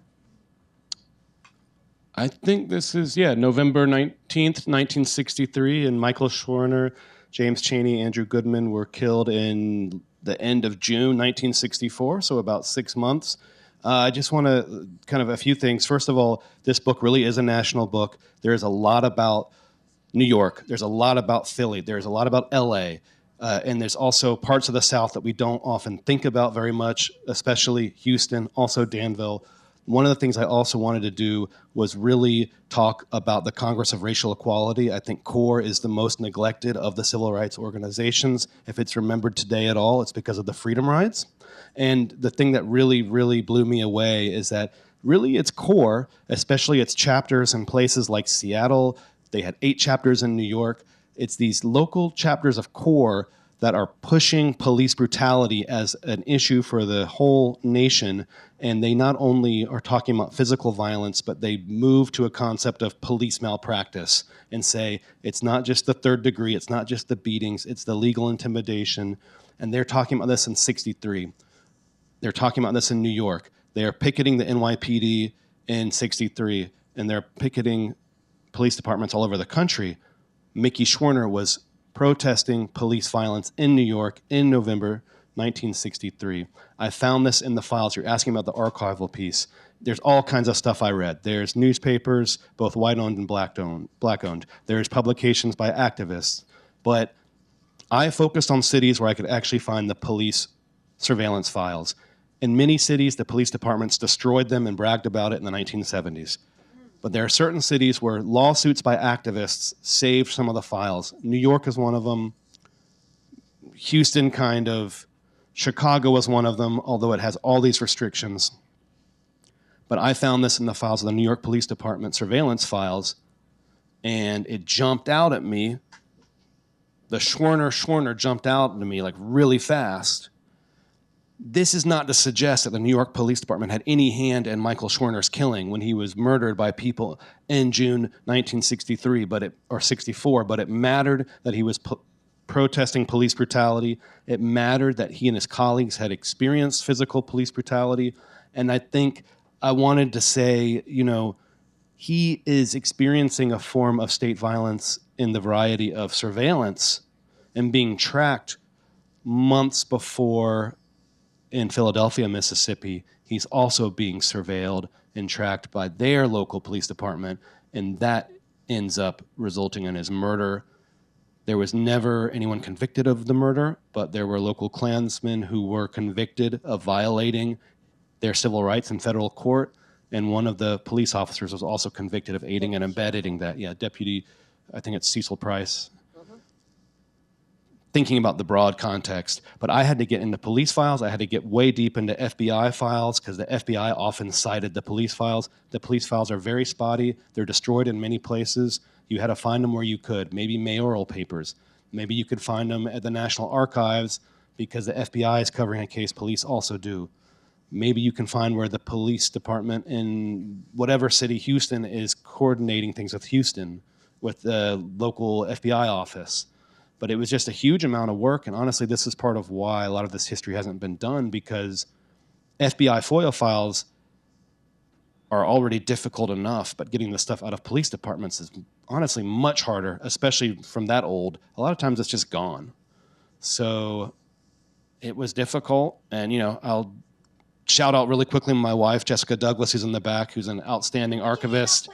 I think this is, November 19th, 1963, and Michael Schwerner, James Chaney, Andrew Goodman were killed in the end of June 1964, so about 6 months. I just want to kind of a few things. First of all, this book really is a national book. There is a lot about New York. There's a lot about Philly. There's a lot about LA. And there's also parts of the South that we don't often think about very much, especially Houston, also Danville. One of the things I also wanted to do was really talk about the Congress of Racial Equality. I think CORE is the most neglected of the civil rights organizations. If it's remembered today at all, it's because of the freedom rides. And the thing that really, really blew me away is that really its CORE, especially its chapters in places like Seattle, they had 8 chapters in New York. It's these local chapters of CORE that are pushing police brutality as an issue for the whole nation. And they not only are talking about physical violence, but they move to a concept of police malpractice and say, it's not just the third degree, it's not just the beatings, it's the legal intimidation. And they're talking about this in 63. They're talking about this in New York. They are picketing the NYPD in 63, and they're picketing police departments all over the country. Mickey Schwerner was protesting police violence in New York in November 1963. I found this in the files. You're asking about the archival piece. There's all kinds of stuff I read. There's newspapers, both white-owned and black-owned. There's publications by activists. But I focused on cities where I could actually find the police surveillance files. In many cities, the police departments destroyed them and bragged about it in the 1970s. But there are certain cities where lawsuits by activists saved some of the files. New York is one of them. Houston kind of. Chicago was one of them, although it has all these restrictions. But I found this in the files of the New York Police Department surveillance files, and it jumped out at me. The Schwerner jumped out at me like really fast. this is not to suggest that the New York Police Department had any hand in Michael Schwerner's killing when he was murdered by people in June 1963, or 64, but it mattered that he was protesting police brutality. It mattered that he and his colleagues had experienced physical police brutality. And I think I wanted to say, he is experiencing a form of state violence in the variety of surveillance and being tracked months before in Philadelphia, Mississippi, he's also being surveilled and tracked by their local police department, and that ends up resulting in his murder. There was never anyone convicted of the murder, but there were local Klansmen who were convicted of violating their civil rights in federal court, and one of the police officers was also convicted of aiding and abetting that. Yeah, Deputy, I think it's Cecil Price. Thinking about the broad context, but I had to get into police files. I had to get way deep into FBI files because the FBI often cited the police files. The police files are very spotty. They're destroyed in many places. You had to find them where you could. Maybe mayoral papers. Maybe you could find them at the National Archives because the FBI is covering a case police also do. Maybe you can find where the police department in whatever city, Houston, is coordinating things with Houston, with the local FBI office. But it was just a huge amount of work, and honestly, this is part of why a lot of this history hasn't been done, because FBI FOIA files are already difficult enough, but getting the stuff out of police departments is honestly much harder, especially from that old. A lot of times it's just gone. So it was difficult, and I'll shout out really quickly my wife, Jessica Douglas, who's in the back, who's an outstanding archivist,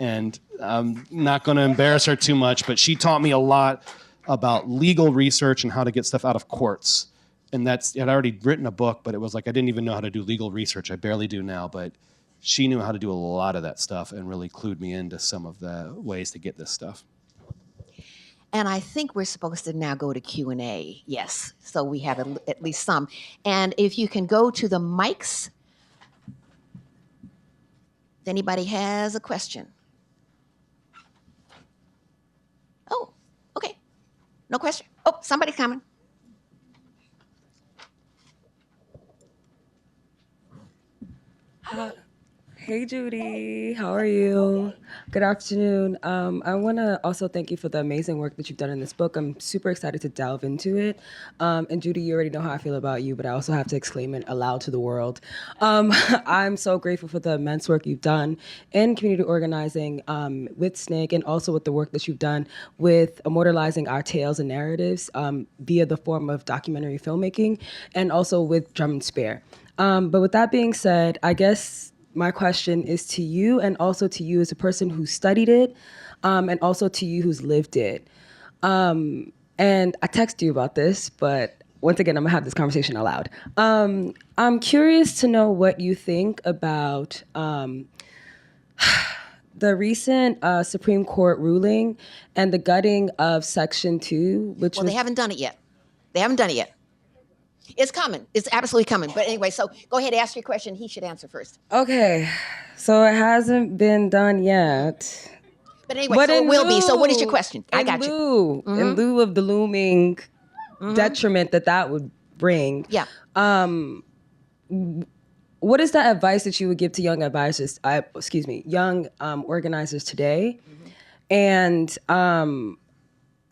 and I'm not going to embarrass her too much, but she taught me a lot about legal research and how to get stuff out of courts. And I'd already written a book, but it was like I didn't even know how to do legal research. I barely do now, but she knew how to do a lot of that stuff and really clued me into some of the ways to get this stuff. And I think we're supposed to now go to Q&A, yes. So we have at least some. And if you can go to the mics, if anybody has a question. Oh, okay. No question? Oh, somebody's coming. Hey, Judy. How are you? Good afternoon. I want to also thank you for the amazing work that you've done in this book. I'm super excited to delve into it. And Judy, you already know how I feel about you, but I also have to exclaim it aloud to the world. I'm so grateful for the immense work you've done in community organizing with SNCC, and also with the work that you've done with immortalizing our tales and narratives via the form of documentary filmmaking, and also with Drum and Spear. But with that being said, I guess my question is to you, and also to you as a person who studied it, and also to you who's lived it. And I texted you about this, but once again, I'm gonna have this conversation aloud. I'm curious to know what you think about the recent Supreme Court ruling and the gutting of Section 2, which Well, they haven't done it yet. It's coming. It's absolutely coming. But anyway, so go ahead, ask your question. He should answer first. Okay, so it hasn't been done yet. But anyway, so it will be. So what is your question? I got you. In lieu of the looming detriment that would bring. Yeah. What is the advice that you would give to young advisors, young organizers today? And I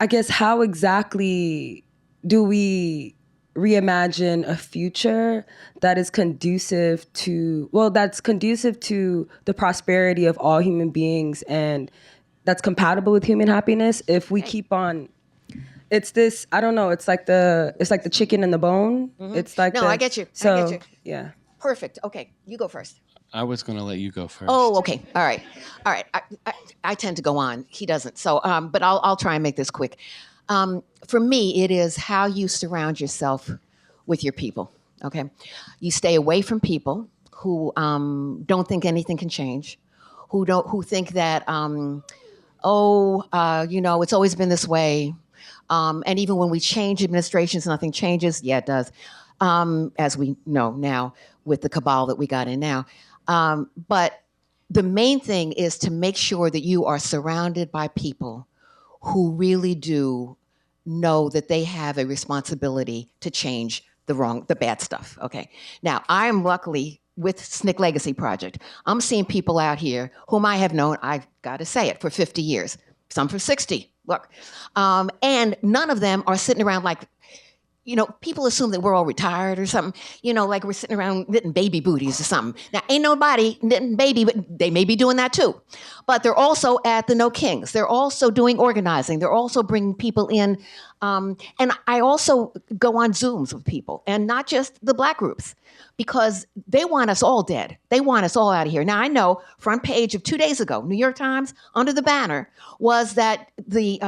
guess how exactly do we reimagine a future that is conducive to the prosperity of all human beings, and that's compatible with human happiness? If we keep on, it's this, I don't know, it's like the chicken and the bone. It's like I get you. So, I get you. Yeah. Perfect. Okay, you go first. I was going to let you go first. Oh, okay. All right. I tend to go on. He doesn't. So, but I'll try and make this quick. For me, it is how you surround yourself with your people. Okay, you stay away from people who don't think anything can change, who think that it's always been this way, and even when we change administrations, nothing changes. Yeah, it does, as we know now with the cabal that we got in now. But the main thing is to make sure that you are surrounded by people who really do know that they have a responsibility to change the bad stuff. Okay. Now, I am luckily with SNCC Legacy Project. I'm seeing people out here whom I have known, I've got to say it, for 50 years, some for 60. Look, and none of them are sitting around like, people assume that we're all retired or something, like we're sitting around knitting baby booties or something. Now, ain't nobody knitting baby, but they may be doing that too. But they're also at the No Kings. They're also doing organizing. They're also bringing people in. And I also go on Zooms with people, and not just the Black groups, because they want us all dead. They want us all out of here. Now, I know front page of 2 days ago, New York Times, under the banner, was that the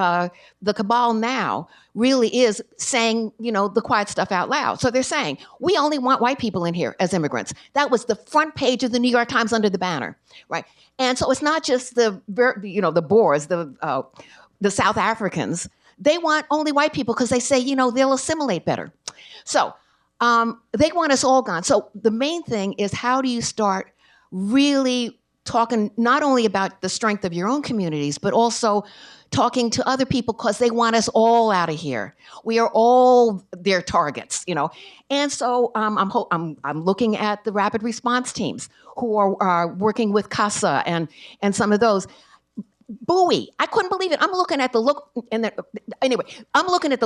cabal now really is saying, the quiet stuff out loud. So they're saying, we only want white people in here as immigrants. That was the front page of the New York Times under the banner, right? And so it's not just the Boers, the South Africans. They want only white people because they say, they'll assimilate better. So they want us all gone. So the main thing is, how do you start really talking not only about the strength of your own communities, but also talking to other people, because they want us all out of here. We are all their targets, And so I'm looking at the rapid response teams who are working with CASA and some of those. Bowie, I couldn't believe it. I'm looking at the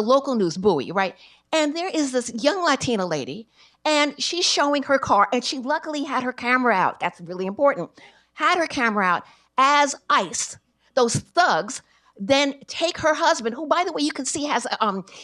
local news, Bowie, right? And there is this young Latina lady, and she's showing her car, and she luckily had her camera out. That's really important. Had her camera out as ICE, those thugs, then take her husband, who, by the way, you can see has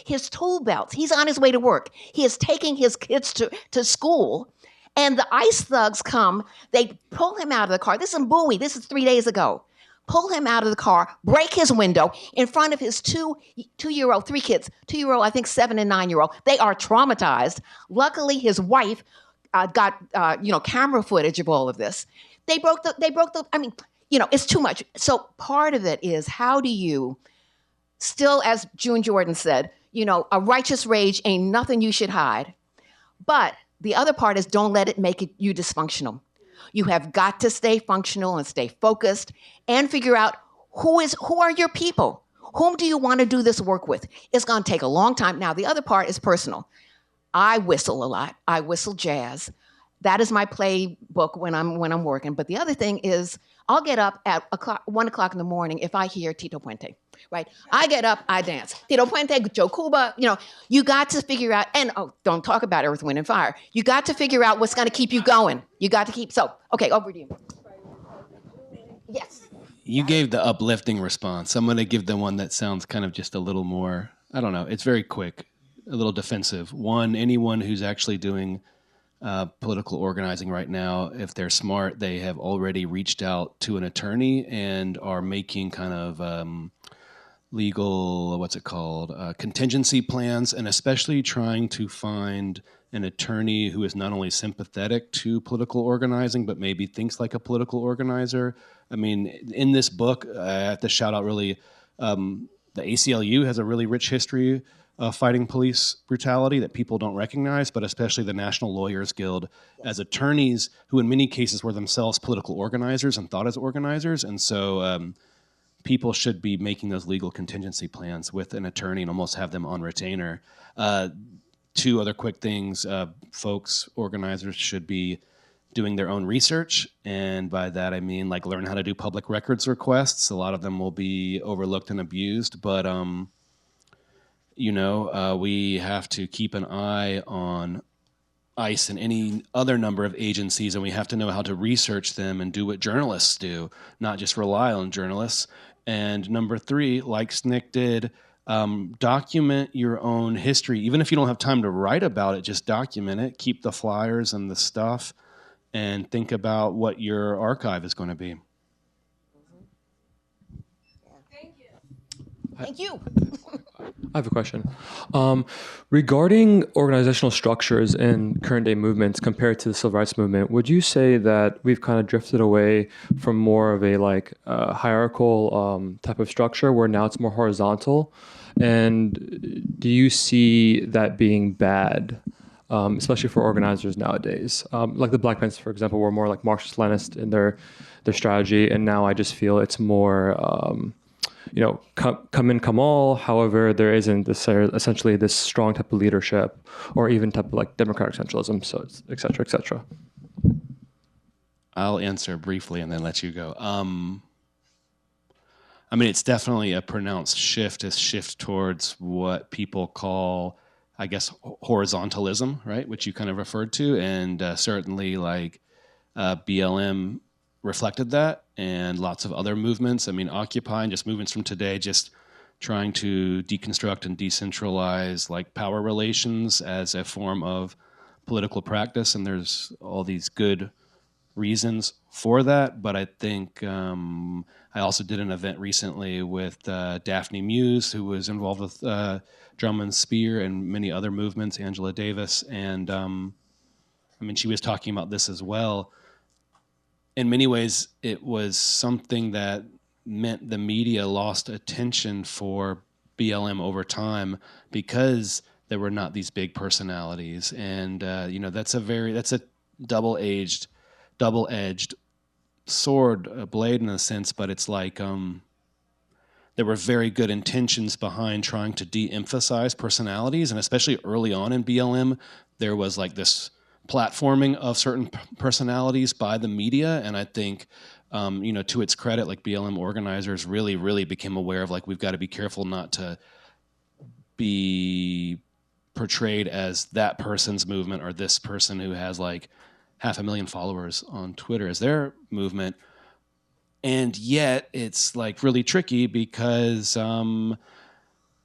his tool belt. He's on his way to work. He is taking his kids to school. And the ICE thugs come, they pull him out of the car. This is in Bowie. This is 3 days ago. Pull him out of the car, break his window in front of his two-year-old, 3 kids, 2-year-old, I think 7 and 9-year-old. They are traumatized. Luckily, his wife got camera footage of all of this. They broke the. I mean, it's too much. So part of it is, how do you still, as June Jordan said, a righteous rage ain't nothing you should hide. But the other part is, don't let it make you dysfunctional. You have got to stay functional and stay focused and figure out who are your people? Whom do you want to do this work with? It's going to take a long time. Now, the other part is personal. I whistle a lot. I whistle jazz. That is my playbook when I'm working. But the other thing is, I'll get up at 1 o'clock in the morning if I hear Tito Puente, right? I get up, I dance. Tito Puente, Joe Cuba, you got to figure out, and don't talk about Earth, Wind, and Fire. You got to figure out what's going to keep you going. You got to keep, okay, over to you. Yes. You gave the uplifting response. I'm going to give the one that sounds kind of just a little more, I don't know, it's very quick, a little defensive. One, anyone who's actually doing political organizing right now, if they're smart, they have already reached out to an attorney and are making kind of legal, contingency plans, and especially trying to find an attorney who is not only sympathetic to political organizing, but maybe thinks like a political organizer. I mean, in this book, I have to shout out really, the ACLU has a really rich history fighting police brutality that people don't recognize, but especially the National Lawyers Guild as attorneys who in many cases were themselves political organizers and thought as organizers. And so people should be making those legal contingency plans with an attorney and almost have them on retainer. 2 other quick things. Folks, organizers should be doing their own research. And by that, I mean, learn how to do public records requests. A lot of them will be overlooked and abused, but we have to keep an eye on ICE and any other number of agencies, and we have to know how to research them and do what journalists do, not just rely on journalists. And number 3, like SNCC did, document your own history. Even if you don't have time to write about it, just document it. Keep the flyers and the stuff, and think about what your archive is going to be. Thank you. I have a question. Regarding organizational structures in current day movements compared to the civil rights movement, would you say that we've kind of drifted away from more of a hierarchical type of structure where now it's more horizontal? And do you see that being bad, especially for organizers nowadays? Like the Black Panthers, for example, were more like Marxist-Leninist in their strategy, and now I just feel it's more come in, come all. However, there isn't essentially this strong type of leadership or even type of like democratic centralism. So it's et cetera, et cetera. I'll answer briefly and then let you go. I mean, it's definitely a pronounced shift towards what people call, I guess, horizontalism, right? Which you kind of referred to, and certainly like BLM reflected that, and lots of other movements. I mean, Occupy and just movements from today, just trying to deconstruct and decentralize like power relations as a form of political practice, and there's all these good reasons for that. But I think I also did an event recently with Daphne Muse, who was involved with Drum and Spear and many other movements, Angela Davis, and I mean, she was talking about this as well. In many ways, it was something that meant the media lost attention for BLM over time because there were not these big personalities, and that's a double-edged sword, a blade in a sense, but it's like there were very good intentions behind trying to de-emphasize personalities, and especially early on in BLM, there was like this platforming of certain personalities by the media, and I think to its credit, like BLM organizers really, really became aware of like we've got to be careful not to be portrayed as that person's movement or this person who has like 500,000 followers on Twitter as their movement. And yet it's like really tricky because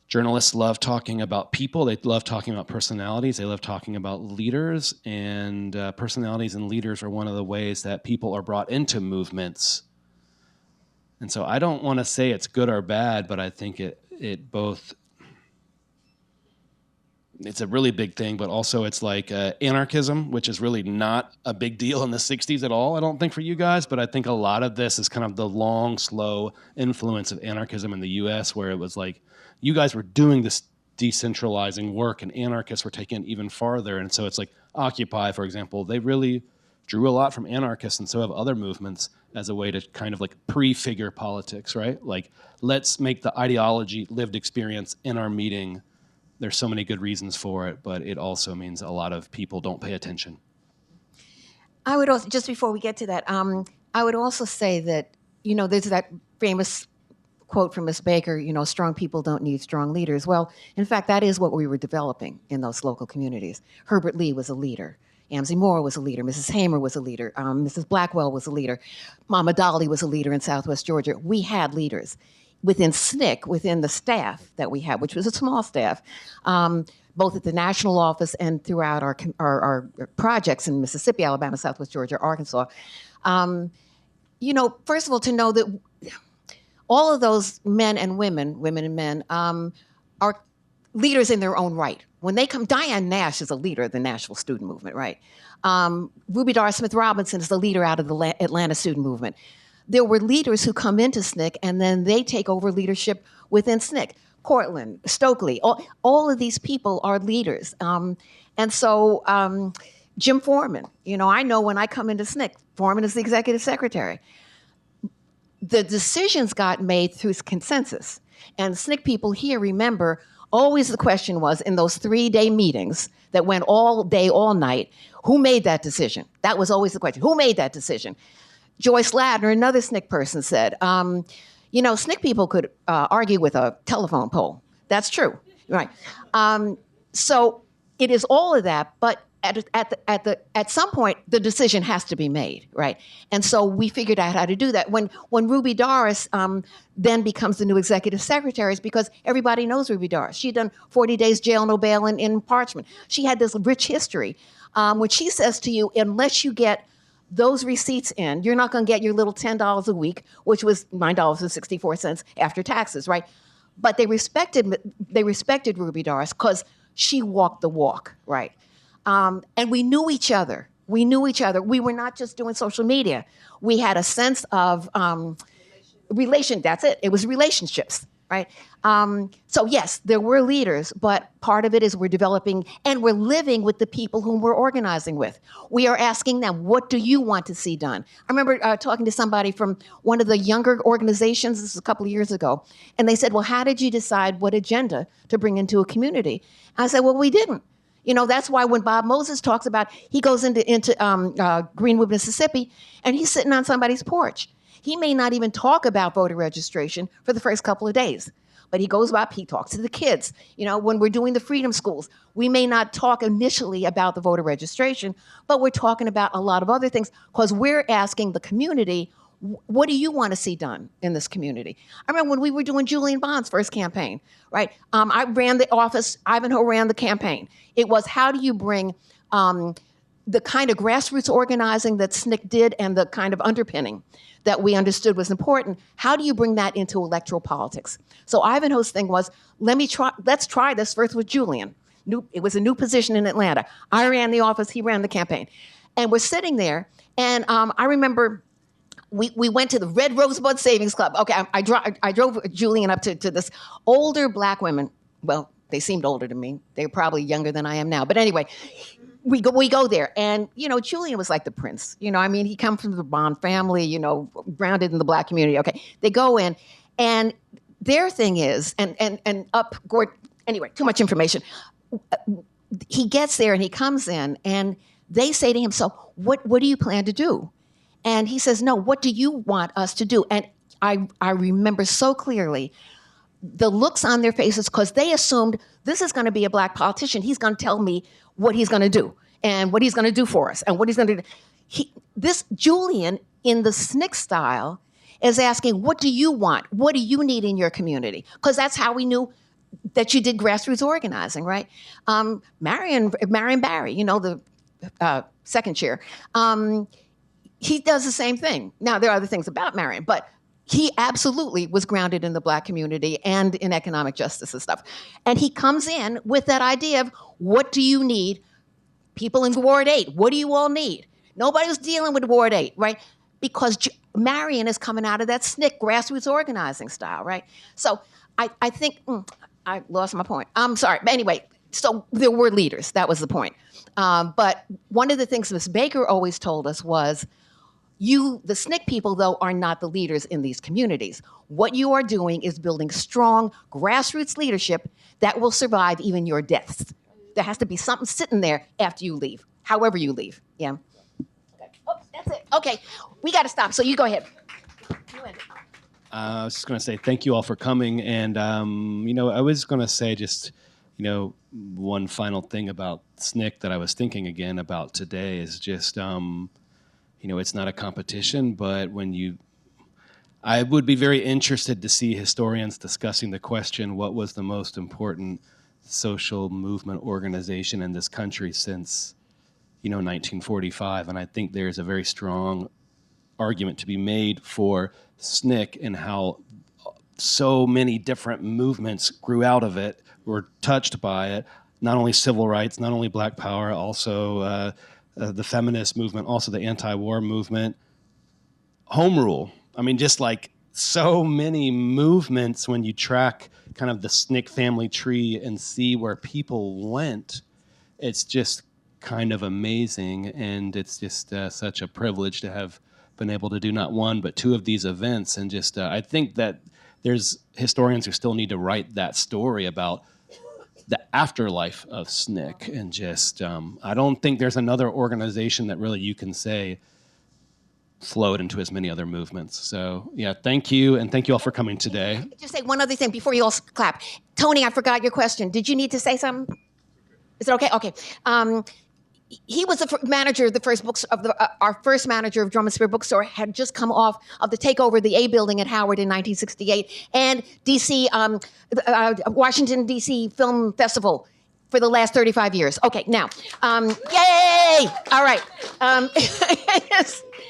journalists love talking about people. They love talking about personalities. They love talking about leaders, and personalities and leaders are one of the ways that people are brought into movements. And so I don't want to say it's good or bad, but I think it both, it's a really big thing, but also it's like anarchism, which is really not a big deal in the 60s at all, I don't think, for you guys. But I think a lot of this is kind of the long, slow influence of anarchism in the US, where it was like, you guys were doing this decentralizing work and anarchists were taking it even farther. And so it's like Occupy, for example, they really drew a lot from anarchists, and so have other movements, as a way to kind of like prefigure politics, right? Like, let's make the ideology lived experience in our meeting. There's so many good reasons for it, but it also means a lot of people don't pay attention. I would also, just before we get to that, I would also say that, there's that famous quote from Miss Baker, strong people don't need strong leaders. Well, in fact, that is what we were developing in those local communities. Herbert Lee was a leader. Amzie Moore was a leader. Mrs. Hamer was a leader. Mrs. Blackwell was a leader. Mama Dolly was a leader in Southwest Georgia. We had leaders. Within SNCC, within the staff that we had, which was a small staff, both at the national office and throughout our projects in Mississippi, Alabama, Southwest Georgia, Arkansas. First of all, to know that all of those men and men, are leaders in their own right. When they come, Diane Nash is a leader of the Nashville student movement, right? Ruby Dar Smith Robinson is the leader out of the Atlanta student movement. There were leaders who come into SNCC and then they take over leadership within SNCC. Cortland, Stokely, all of these people are leaders. And so Jim Foreman, I know when I come into SNCC, Foreman is the executive secretary. The decisions got made through consensus. And SNCC people here remember, always the question was, in those 3-day meetings that went all day, all night, who made that decision? That was always the question. Who made that decision? Joyce Ladner, another SNCC person, said, SNCC people could argue with a telephone pole. That's true, right? So it is all of that, but at some point, the decision has to be made, right? And so we figured out how to do that. When Ruby Doris then becomes the new executive secretary, it's because everybody knows Ruby Doris. She'd done 40 days jail, no bail in Parchment. She had this rich history, which she says to you, unless you get those receipts in, you're not going to get your little $10 a week, which was $9.64 after taxes, right? But they respected Ruby Doris because she walked the walk, right? And we knew each other. We were not just doing social media. We had a sense of that's it. It was relationships. right? So yes, there were leaders, but part of it is we're developing and we're living with the people whom we're organizing with. We are asking them, what do you want to see done? I remember talking to somebody from one of the younger organizations, this was a couple of years ago, and they said, well, how did you decide what agenda to bring into a community? I said, well, we didn't. You know, that's why when Bob Moses talks about, he goes into Greenwood, Mississippi, and he's sitting on somebody's porch. He may not even talk about voter registration for the first couple of days, but he goes up, he talks to the kids. You know, when we're doing the freedom schools, we may not talk initially about the voter registration, but we're talking about a lot of other things because we're asking the community, what do you want to see done in this community? I remember when we were doing Julian Bond's first campaign, right? I ran the office, Ivanhoe ran the campaign. It was, how do you bring the kind of grassroots organizing that SNCC did and the kind of underpinning that we understood was important, how do you bring that into electoral politics? So Ivanhoe's thing was, let's try this first with Julian. It was a new position in Atlanta. I ran the office, he ran the campaign. And we're sitting there, and I remember we went to the Red Rosebud Savings Club. Okay, I drove Julian up to this older black women. Well, they seemed older to me. They were probably younger than I am now. But anyway, we go there, and you know, Julian was like the prince. You know, I mean, he comes from the Bond family. You know, grounded in the black community. Okay, they go in, and their thing is, and up Gordon. Anyway, too much information. He gets there and he comes in, and they say to him, "So, what do you plan to do?" And he says, "No, what do you want us to do?" And I remember so clearly the looks on their faces because they assumed this is going to be a black politician. He's going to tell me what he's going to do and what he's going to do for us and what he's going to do. This Julian, in the SNCC style, is asking, what do you want? What do you need in your community? Because that's how we knew that you did grassroots organizing, right? Marion Barry, you know, the second chair, he does the same thing. Now, there are other things about Marion, but he absolutely was grounded in the black community and in economic justice and stuff. And he comes in with that idea of, what do you need? People in Ward 8, what do you all need? Nobody was dealing with Ward 8, right? Because Marion is coming out of that SNCC grassroots organizing style, right? So I think, I lost my point. I'm sorry. But anyway, so there were leaders. That was the point. But one of the things Ms. Baker always told us was, you, the SNCC people, though, are not the leaders in these communities. What you are doing is building strong grassroots leadership that will survive even your deaths. There has to be something sitting there after you leave, however you leave. Yeah. Okay. Oh, that's it. Okay, we got to stop. So you go ahead. You end it. I was just going to say thank you all for coming. And, you know, I was going to say just, you know, one final thing about SNCC that I was thinking again about today is just, you know, it's not a competition, but I would be very interested to see historians discussing the question, what was the most important social movement organization in this country since, you know, 1945? And I think there's a very strong argument to be made for SNCC and how so many different movements grew out of it, were touched by it, not only civil rights, not only Black Power, also the feminist movement, also the anti-war movement, home rule. I mean, just like so many movements, when you track kind of the SNCC family tree and see where people went, it's just kind of amazing. And it's just such a privilege to have been able to do not one, but two of these events. And just, I think that there's historians who still need to write that story about the afterlife of SNCC, and just I don't think there's another organization that really you can say flowed into as many other movements. So yeah, thank you, and thank you all for coming today. Just say one other thing before you all clap. Tony, I forgot your question. Did you need to say something? Is it okay? Okay. He was the manager of the first books of our first manager of Drum and Spear Bookstore, had just come off of the takeover of the A building at Howard in 1968, and DC, Washington DC Film Festival for the last 35 years. Okay, now, yay! All right.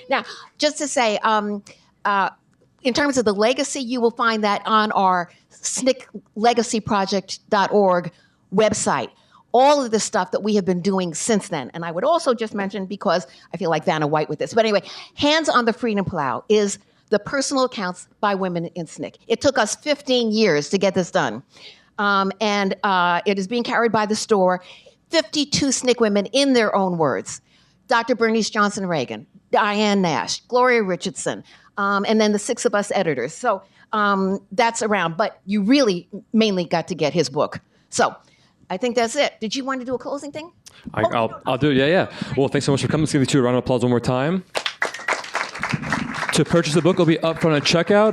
Now, just to say, in terms of the legacy, you will find that on our SNCCLegacyProject.org website. All of the stuff that we have been doing since then. And I would also just mention, because I feel like Vanna White with this, but anyway, Hands on the Freedom Plow is the personal accounts by women in SNCC. It took us 15 years to get this done. And it is being carried by the store. 52 SNCC women in their own words. Dr. Bernice Johnson-Reagan, Diane Nash, Gloria Richardson, and then the 6 of us editors. So that's around. But you really mainly got to get his book. So I think that's it. Did you want to do a closing thing? I'll do it. Yeah. Well, thanks so much for coming. Let's give you 2 a round of applause one more time. To purchase the book, it'll be up front at checkout.